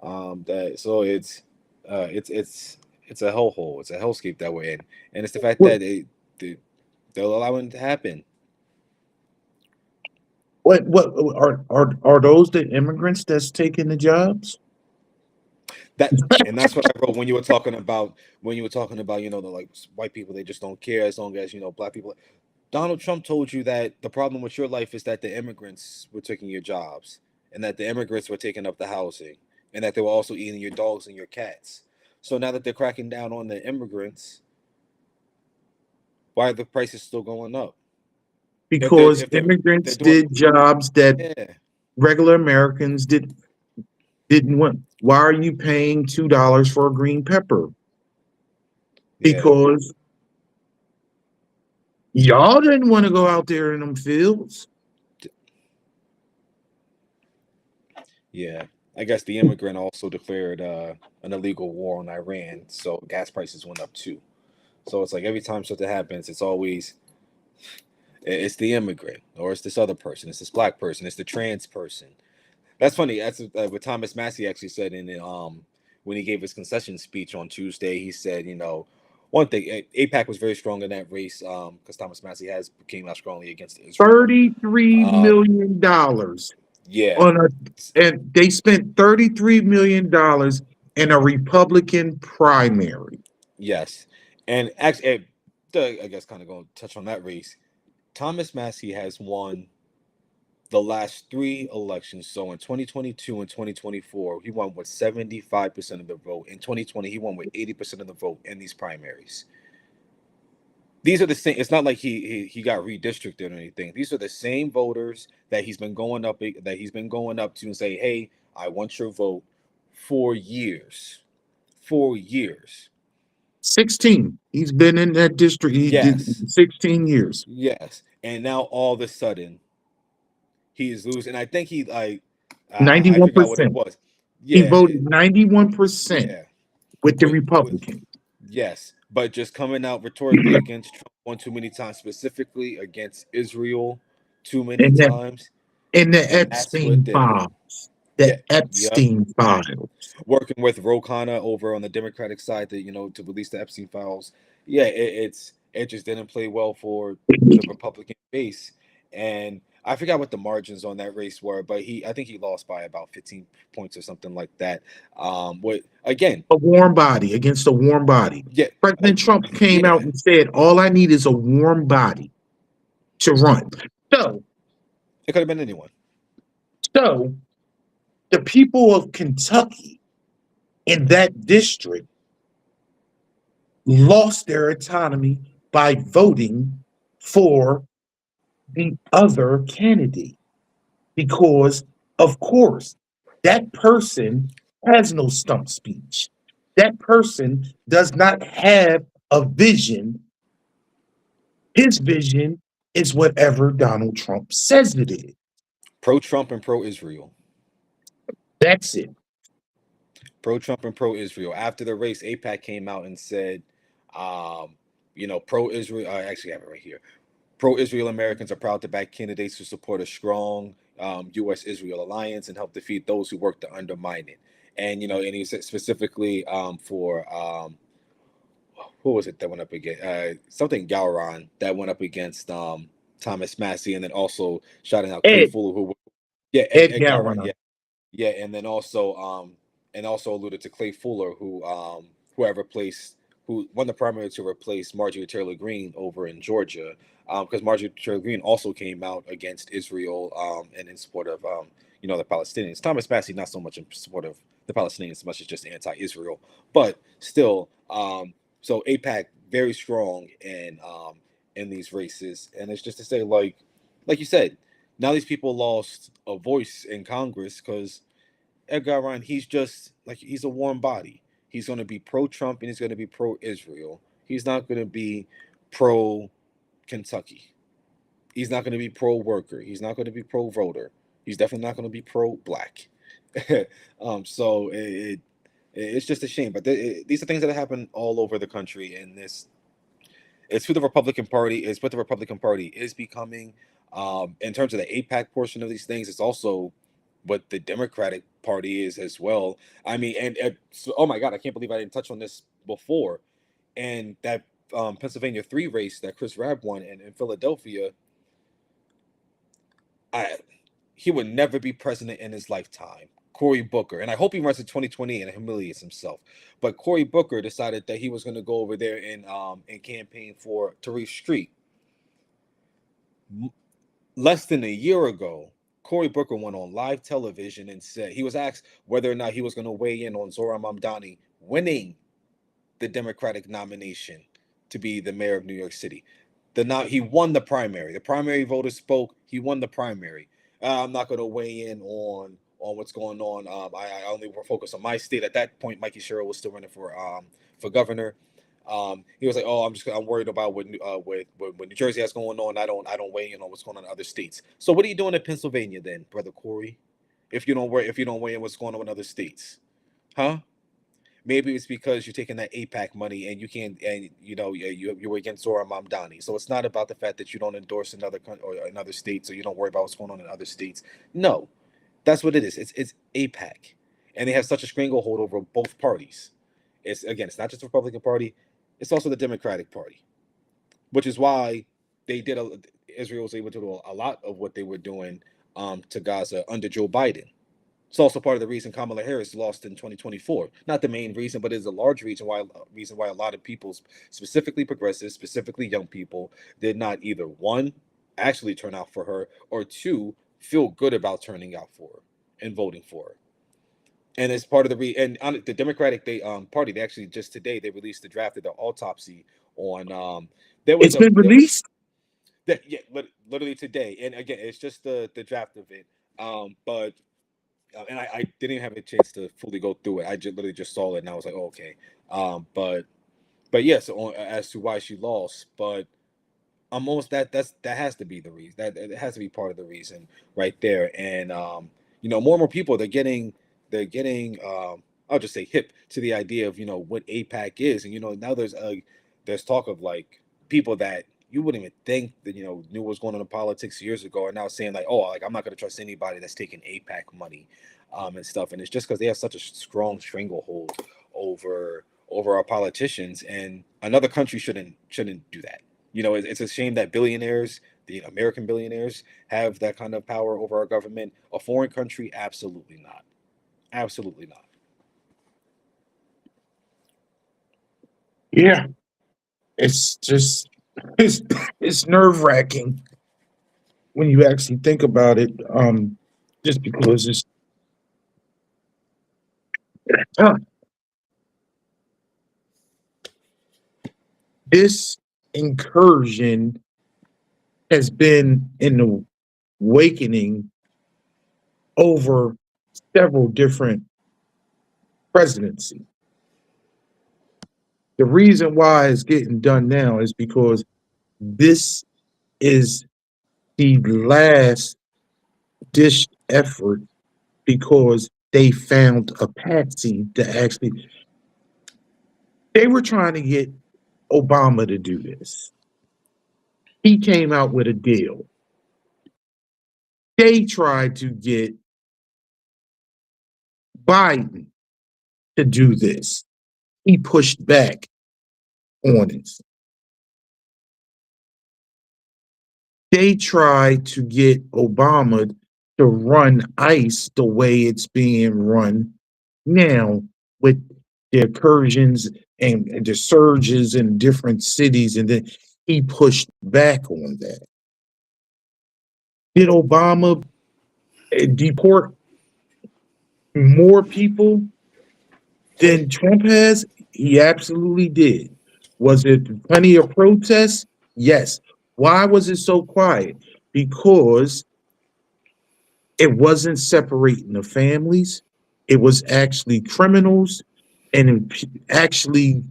That so it's a hellhole. It's a hellscape that we're in, and it's the fact that they're allowing it to happen. What are those the immigrants that's taking the jobs? And that's what I wrote when you were talking about the like white people, they just don't care as long as black people. Donald Trump told you that the problem with your life is that the immigrants were taking your jobs, and that the immigrants were taking up the housing, and that they were also eating your dogs and your cats. So now that they're cracking down on the immigrants, why are the prices still going up? Because If they're immigrants doing did jobs that yeah regular Americans didn't want. Why are you paying $2 for a green pepper? yeah Because y'all didn't want to go out there in them fields. yeah. I guess the immigrant also declared an illegal war on Iran, so gas prices went up too. So it's like every time something happens, it's the immigrant, or it's this other person, it's this black person, it's the trans person. That's funny. That's what Thomas Massey actually said when he gave his concession speech on Tuesday. He said, one thing, APAC was very strong in that race because Thomas Massey came out strongly against Israel. $33 million Yeah, on a, and they spent $33 million in a Republican primary. yes, and actually, I guess kind of going to touch on that race. Thomas Massey has won the last three elections. So in 2022 and 2024, he won with 75% of the vote. In 2020, he won with 80% of the vote in these primaries. These are the same. It's not like he got redistricted or anything. These are the same voters that he's been going up to and say, "Hey, I want your vote," for years. 4 years. 16. He's been in that district. He did Yes. 16 years. Yes. And now all of a sudden he is losing. I think I forgot what it 91%. was. He Yeah. voted 91% Yeah. with the With Republicans. yes, but just coming out rhetorically against Trump one too many times, specifically against Israel too many And the, times, and the and that's what Epstein did it. files. Yeah, The yep. Epstein file. Working with Ro Khanna over on the Democratic side to release the Epstein files. Yeah, it just didn't play well for the Republican base, and I forgot what the margins on that race were, but I think he lost by about 15 points or something like that. What again? A warm body against a warm body. Yeah, President Trump came out yeah. and said, all I need is a warm body to run. So, It could have been anyone. so the people of Kentucky in that district lost their autonomy by voting for the other candidate because, of course, that person has no stump speech. That person does not have a vision. His vision is whatever Donald Trump says it is. Pro-Trump and pro-Israel. That's it. Pro-Trump and pro-Israel. After the race, AIPAC came out and said, pro-Israel. I actually have it right here. Pro-Israel Americans are proud to back candidates who support a strong U.S.-Israel alliance and help defeat those who work to undermine it. And and he said specifically for who was it that went up against something Gowron that went up against Thomas Massey, and then also shouting out Clay Ed, Fuller, who yeah, Ed Ed Gowron, Gowron. yeah, and also alluded to Clay Fuller, who won the primary to replace Marjorie Taylor Greene over in Georgia, because Marjorie Taylor Greene also came out against Israel and in support of the Palestinians. Thomas Massey not so much in support of the Palestinians as much as just anti-Israel, but still, so AIPAC very strong in these races, and it's just to say like you said. Now these people lost a voice in Congress because Edgar Ryan, he's a warm body. He's going to be pro-Trump and he's going to be pro-Israel. He's not going to be pro-Kentucky. He's not going to be pro-worker. He's not going to be pro-voter. He's definitely not going to be pro-black. So it's just a shame. But these are things that happen all over the country, and it's who the Republican Party is. What the Republican Party is becoming. In terms of the AIPAC portion of these things, it's also what the Democratic Party is as well. I mean, and so, oh my God, I can't believe I didn't touch on this before. And that Pennsylvania 3 race that Chris Rabb won in Philadelphia, he would never be president in his lifetime. Cory Booker, and I hope he runs in 2020 and humiliates himself. But Cory Booker decided that he was going to go over there and campaign for Tariq Street. Less than a year ago, Cory Booker went on live television and said he was asked whether or not he was going to weigh in on Zohran Mamdani winning the Democratic nomination to be the mayor of New York City. He won the primary. The primary voters spoke. He won the primary. I'm not going to weigh in on what's going on. I only will focus on my state. At that point, Mikey Sherrill was still running for governor. He was like, "Oh, I'm worried about what New Jersey has going on. I don't weigh in on what's going on in other states." So what are you doing in Pennsylvania then, brother Cory? If you don't weigh in what's going on in other states, huh? Maybe it's because you're taking that AIPAC money and you can't, and you're against Zohran Mamdani. So it's not about the fact that you don't endorse another country or another state, so you don't worry about what's going on in other states. No, that's what it is. It's AIPAC, and they have such a stranglehold over both parties. It's not just the Republican Party; it's also the Democratic Party, which is why Israel was able to do a lot of what they were doing to Gaza under Joe Biden. It's also part of the reason Kamala Harris lost in 2024. Not the main reason, but it's a large reason why a lot of people, specifically progressives, specifically young people, did not either one actually turn out for her, or two feel good about turning out for her and voting for her. And it's part of the Democratic Party. They actually just today they released the draft of the autopsy on. It's been released. Literally today, and again, it's just the draft of it. But. And I didn't even have a chance to fully go through it. I literally just saw it, and I was like, oh, okay. But yes, as to why she lost, but almost that has to be the reason. That it has to be part of the reason right there. And more and more people they're getting I'll just say hip to the idea of what AIPAC is, and now there's talk of like people that you wouldn't even think that knew what was going on in politics years ago are now saying like, oh, like I'm not going to trust anybody that's taking AIPAC money and stuff. And it's just because they have such a strong stranglehold over our politicians, and another country shouldn't do that. It's a shame that billionaires, the American billionaires, have that kind of power over our government. A foreign country, absolutely not. Absolutely not. Yeah, it's just it's nerve-wracking when you actually think about it. Just because it's this incursion has been in the awakening over several different presidencies. The reason why it's getting done now is because this is the last ditch effort, because they found a patsy to actually. They were trying to get Obama to do this. He came out with a deal. They tried to get Biden to do this. He pushed back on it. They tried to get Obama to run ICE the way it's being run now, with the incursions and the surges in different cities, and then he pushed back on that. Did Obama deport more people than Trump has? He absolutely did. Was it plenty of protests? Yes. Why was it so quiet? Because it wasn't separating the families. It was actually criminals, and actually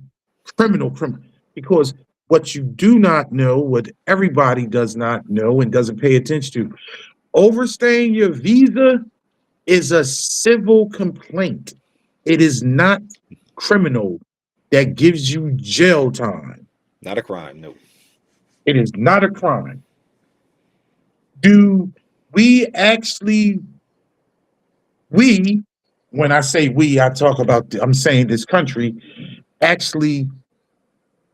criminal. Because what you do not know, what everybody does not know and doesn't pay attention to, overstaying your visa is a civil complaint. It is not criminal that gives you jail time. Not a crime, no. It is not a crime. Do we actually, when I say we, I'm saying this country, actually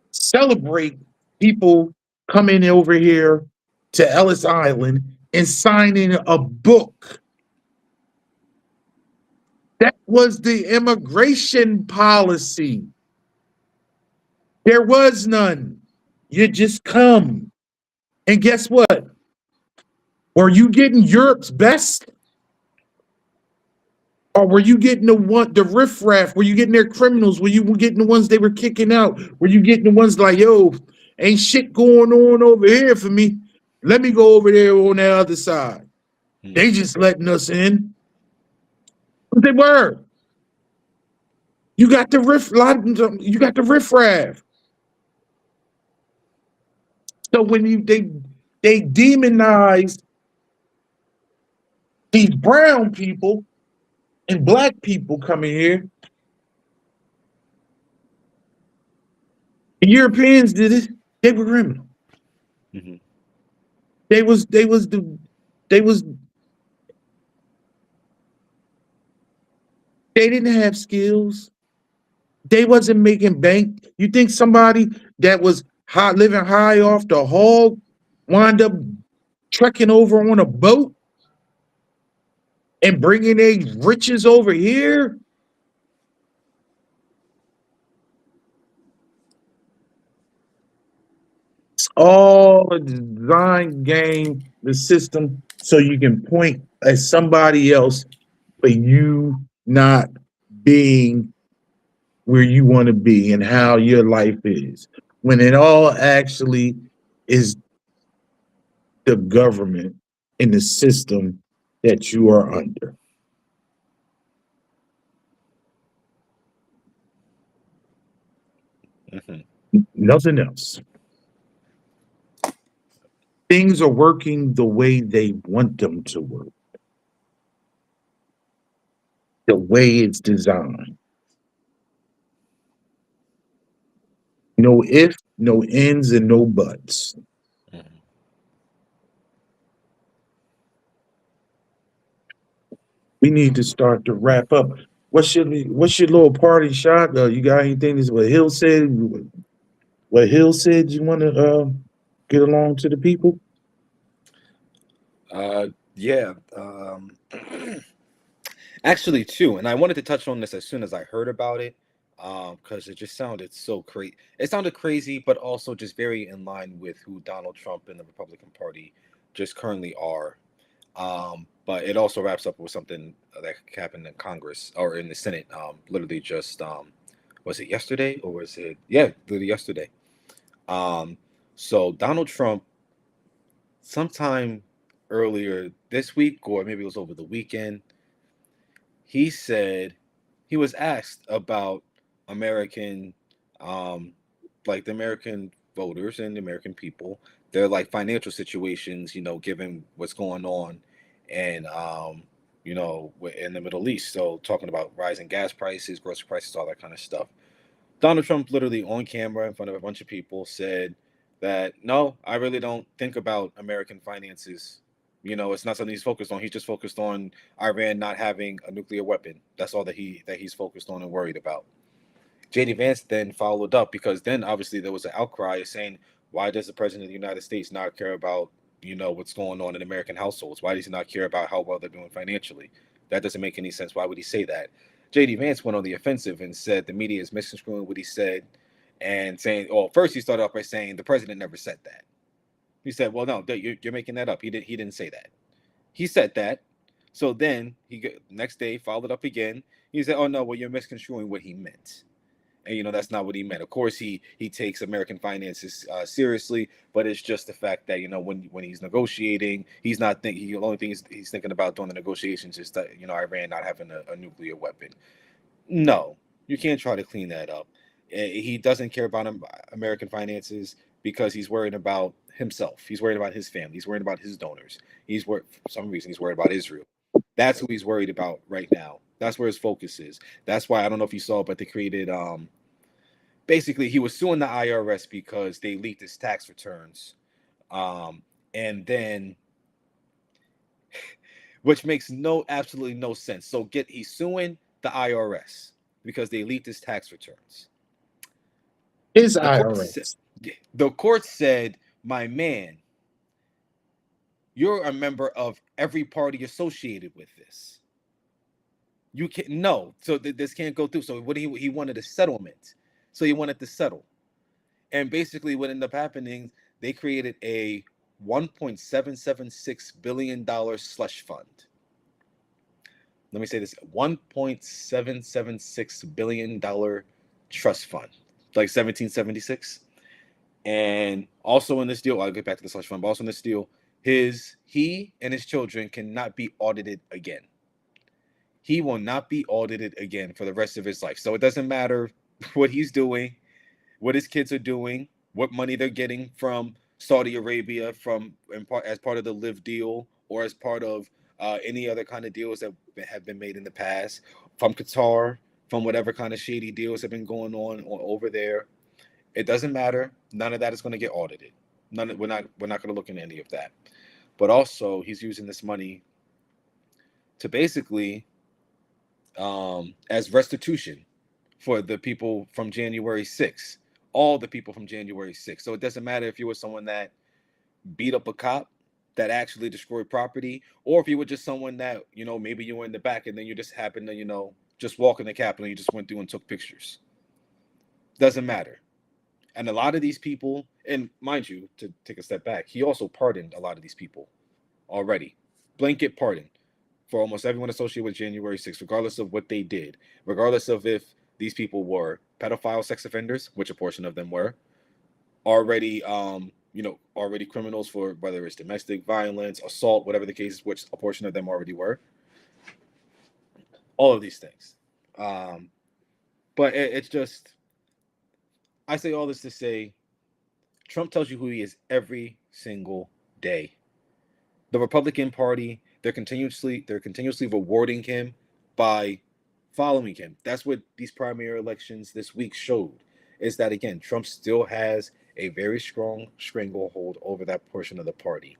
celebrate people coming over here to Ellis Island and signing a book. That was the immigration policy. There was none. You just come. And guess what? Were you getting Europe's best? Or were you getting the riffraff? Were you getting their criminals? Were you getting the ones they were kicking out? Were you getting the ones like, yo, ain't shit going on over here for me? Let me go over there on the other side. They just letting us in. But they were. You got the riffraff. So when they demonize these brown people and black people coming here, the Europeans did it. They were criminal. Mm-hmm. They didn't have skills. They wasn't making bank. You think somebody that was living high off the hog wind up trekking over on a boat and bringing their riches over here? It's all a design game, the system, so you can point at somebody else for you not being where you want to be and how your life is, when it all actually is the government and the system that you are under. Mm-hmm. Nothing else. Things are working the way they want them to work, the way it's designed. No if, no ends, and no buts. Mm-hmm. We need to start to wrap up. What's your little party shot? You got anything? This is what Hill said. What Hill said you want to get along to the people? Yeah. Actually, too, and I wanted to touch on this as soon as I heard about it, because it just sounded so crazy. It sounded crazy, but also just very in line with who Donald Trump and the Republican Party just currently are. But it also wraps up with something that happened in Congress or in the Senate. Literally just was it yesterday or was it literally yesterday? Um, so Donald Trump, sometime earlier this week, or maybe it was over the weekend, he said he was asked about American, um, like the American voters and the American people, their like financial situations, given what's going on, and in the Middle East. So talking about rising gas prices, grocery prices, all that kind of stuff. Donald Trump literally on camera in front of a bunch of people said that no, I really don't think about American finances. It's not something he's focused on. He's just focused on Iran not having a nuclear weapon. That's all that he's focused on and worried about. JD Vance then followed up because then obviously there was an outcry saying, why does the president of the United States not care about, what's going on in American households? Why does he not care about how well they're doing financially? That doesn't make any sense. Why would he say that? JD Vance went on the offensive and said the media is misconstruing what he said and saying, well, first he started off by saying the president never said that. He said, well, no, you're making that up. He didn't say that. He said that. So then next day followed up again. He said, oh, no, well, you're misconstruing what he meant. And that's not what he meant. Of course, he takes American finances seriously, but it's just the fact that when he's negotiating, he's not thinking. The only thing he's thinking about during the negotiations is that Iran not having a nuclear weapon. No, you can't try to clean that up. He doesn't care about American finances because he's worried about himself. He's worried about his family. He's worried about his donors. For some reason, he's worried about Israel. That's who he's worried about right now. That's where his focus is. That's why I don't know if you saw, but they created basically he was suing the IRS because they leaked his tax returns. And then which makes absolutely no sense. So he's suing the IRS because they leaked his tax returns. His IRS. The court said, my man, You're a member of every party associated with this. You can't no, so this can't go through. So what he wanted a settlement. So he wanted to settle. And basically what ended up happening, they created a $1.776 billion slush fund. Let me say this, $1.776 billion trust fund, like 1776. And also in this deal, I'll get back to the slush fund, but also in this deal, he and his children cannot be audited again. He will not be audited again for the rest of his life. So it doesn't matter what he's doing, what his kids are doing, what money they're getting from Saudi Arabia, as part of the Live deal, or as part of any other kind of deals that have been made in the past, from Qatar, from whatever kind of shady deals have been going on over there. It doesn't matter. None of that is going to get audited. We're not going to look into any of that. But also, he's using this money to basically as restitution for the people from January 6th, all the people from January 6th. So it doesn't matter if you were someone that beat up a cop, that actually destroyed property, or if you were just someone that, maybe you were in the back and then you just happened to, just walk in the Capitol and you just went through and took pictures. Doesn't matter. And a lot of these people, and mind you, to take a step back, he also pardoned a lot of these people already. Blanket pardon for almost everyone associated with January 6th, regardless of what they did, regardless of if these people were pedophile sex offenders, which a portion of them were, already criminals for whether it's domestic violence, assault, whatever the case, which a portion of them already were. All of these things. But it's just, I say all this to say, Trump tells you who he is every single day. The Republican Party, they're continuously rewarding him by following him. That's what these primary elections this week showed, is that, again, Trump still has a very strong stranglehold over that portion of the party.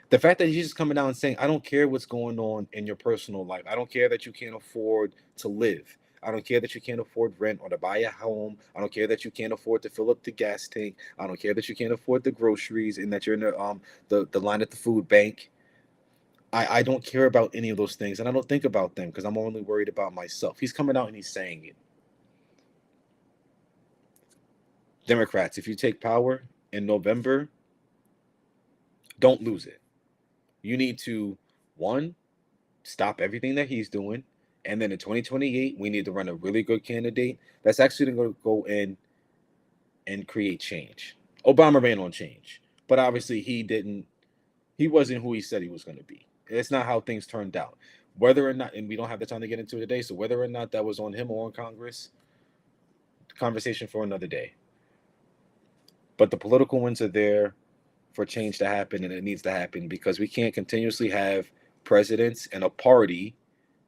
The fact that he's just coming out and saying, I don't care what's going on in your personal life. I don't care that you can't afford to live. I don't care that you can't afford rent or to buy a home. I don't care that you can't afford to fill up the gas tank. I don't care that you can't afford the groceries and that you're in the line at the food bank. I don't care about any of those things, and I don't think about them because I'm only worried about myself. He's coming out and he's saying it. Democrats, if you take power in November, don't lose it. You need to, one, stop everything that he's doing, and then in 2028, we need to run a really good candidate that's actually going to go in and create change. Obama ran on change, but obviously he wasn't who he said he was going to be. It's not how things turned out. Whether or not, and we don't have the time to get into it today, so whether or not that was on him or on Congress, conversation for another day. But the political winds are there for change to happen, and it needs to happen because we can't continuously have presidents and a party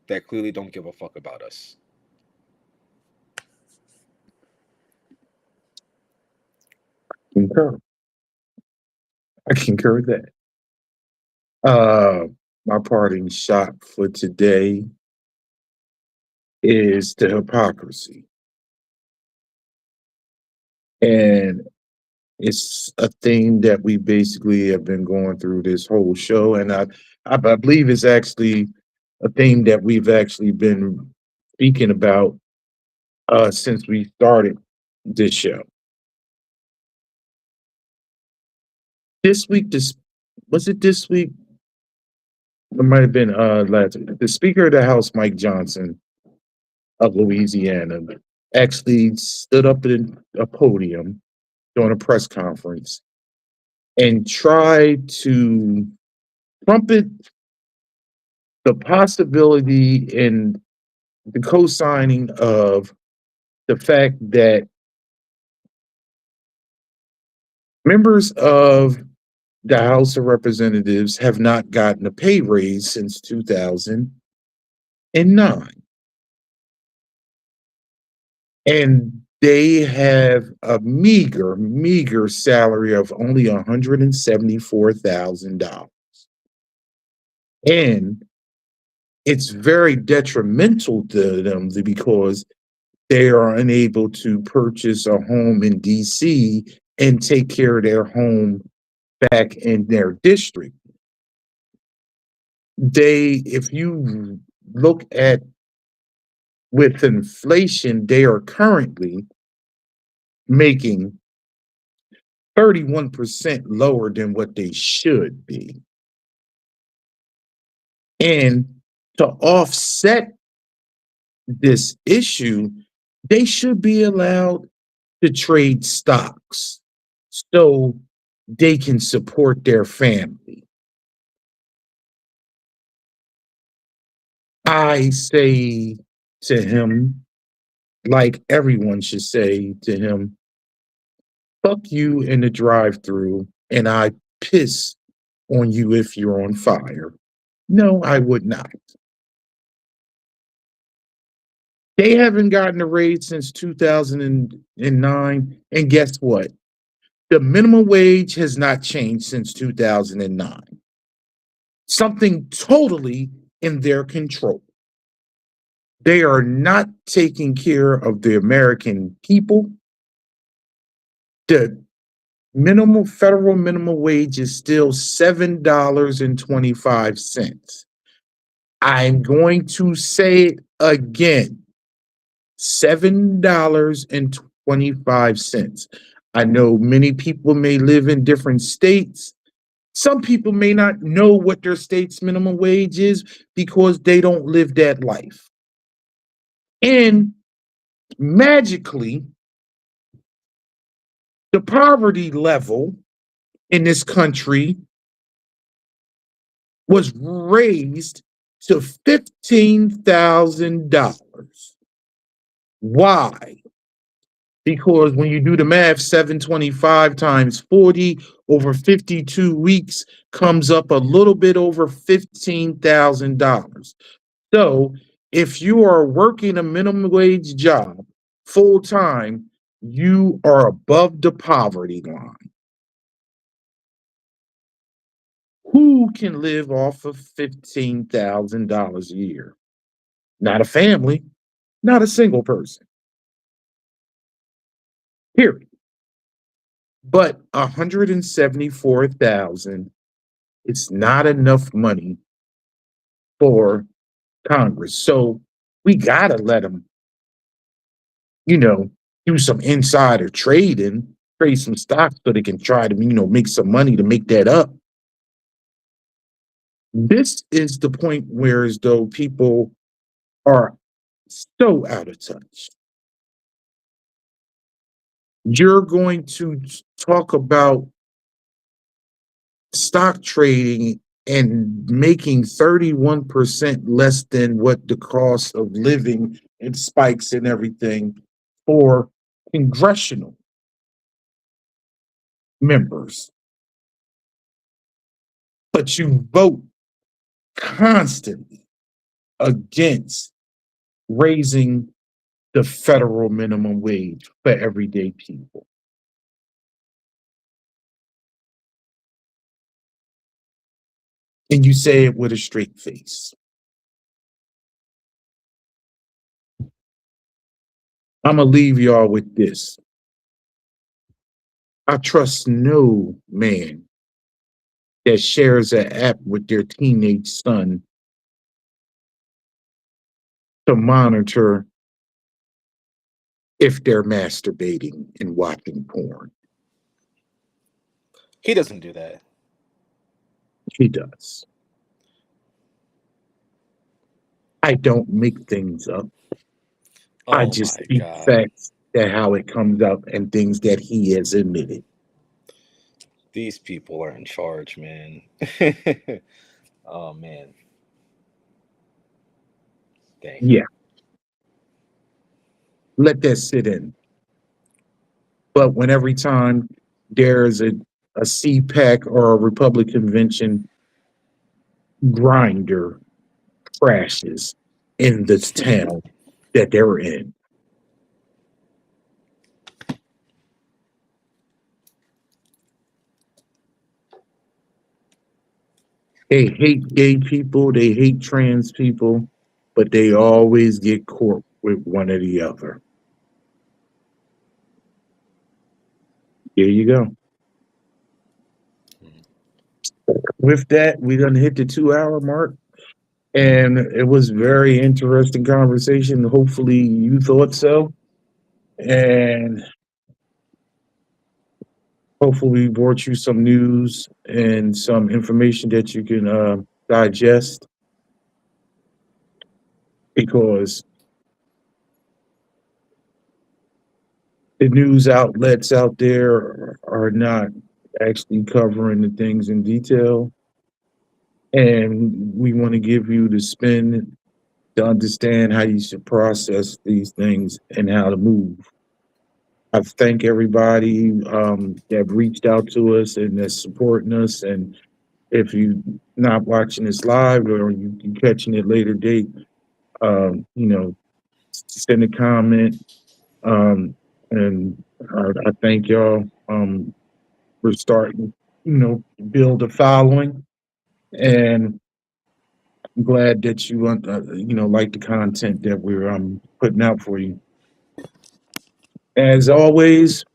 that clearly don't give a fuck about us. Concur. I concur with that. My parting shot for today is the hypocrisy. And it's a theme that we basically have been going through this whole show. And I believe it's actually a theme that we've actually been speaking about since we started this show. This week, was it this week? It might have been last week. The Speaker of the House, Mike Johnson of Louisiana, actually stood up at a podium during a press conference and tried to trumpet the possibility and the co-signing of the fact that members of the House of Representatives have not gotten a pay raise since 2009. And they have a meager salary of only $174,000. And it's very detrimental to them because they are unable to purchase a home in DC and take care of their home back in their district. if you look at with inflation, they are currently making 31% lower than what they should be. And to offset this issue, they should be allowed to trade stocks so they can support their family. I say to him, like everyone should say to him, fuck you in the drive-through, and I piss on you if you're on fire. No, I would not. They haven't gotten a raise since 2009. And guess what? The minimum wage has not changed since 2009. Something totally in their control. They are not taking care of the American people. The federal minimum wage is still $7.25. I'm going to say it again. $7.25. I know many people may live in different states. Some people may not know what their state's minimum wage is because they don't live that life. And magically, the poverty level in this country was raised to $15,000. Why? Because when you do the math, 725 times 40 over 52 weeks comes up a little bit over $15,000. So if you are working a minimum wage job full time, you are above the poverty line. Who can live off of $15,000 a year? Not a family, not a single person. Period. But 174,000 is not enough money for Congress. So we gotta let them, do some insider trading, trade some stocks so they can try to, make some money to make that up. This is the point where as though people are so out of touch. You're going to talk about stock trading and making 31% less than what the cost of living and spikes and everything for congressional members. But you vote constantly against raising the federal minimum wage for everyday people. And you say it with a straight face. I'm going to leave y'all with this. I trust no man that shares an app with their teenage son to monitor if they're masturbating and watching porn. He doesn't do that. He does. I don't make things up. I Oh just my speak God. facts that how it comes up and things that he has admitted. These people are in charge, man. Oh man. Dang. Yeah. Let that sit in. But when every time there's a CPAC or a Republican convention, grinder crashes in this town that they're in. They hate gay people, they hate trans people, but they always get caught with one or the other. Here you go. With that, we done hit the 2 hour mark. And it was very interesting conversation. Hopefully you thought so. And hopefully we brought you some news and some information that you can digest, because the news outlets out there are not actually covering the things in detail. And we want to give you the spin to understand how you should process these things and how to move. I thank everybody that reached out to us and that's supporting us. And if you're not watching this live or you catching it later date, you know, send a comment. And I thank y'all for starting, build a following. And I'm glad that you like the content that we're putting out for you. As always,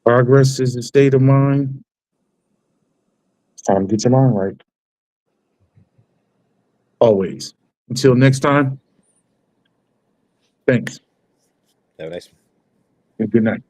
progress is a state of mind. It's time to get your mind right. Always. Until next time, thanks Have a nice one. and good night.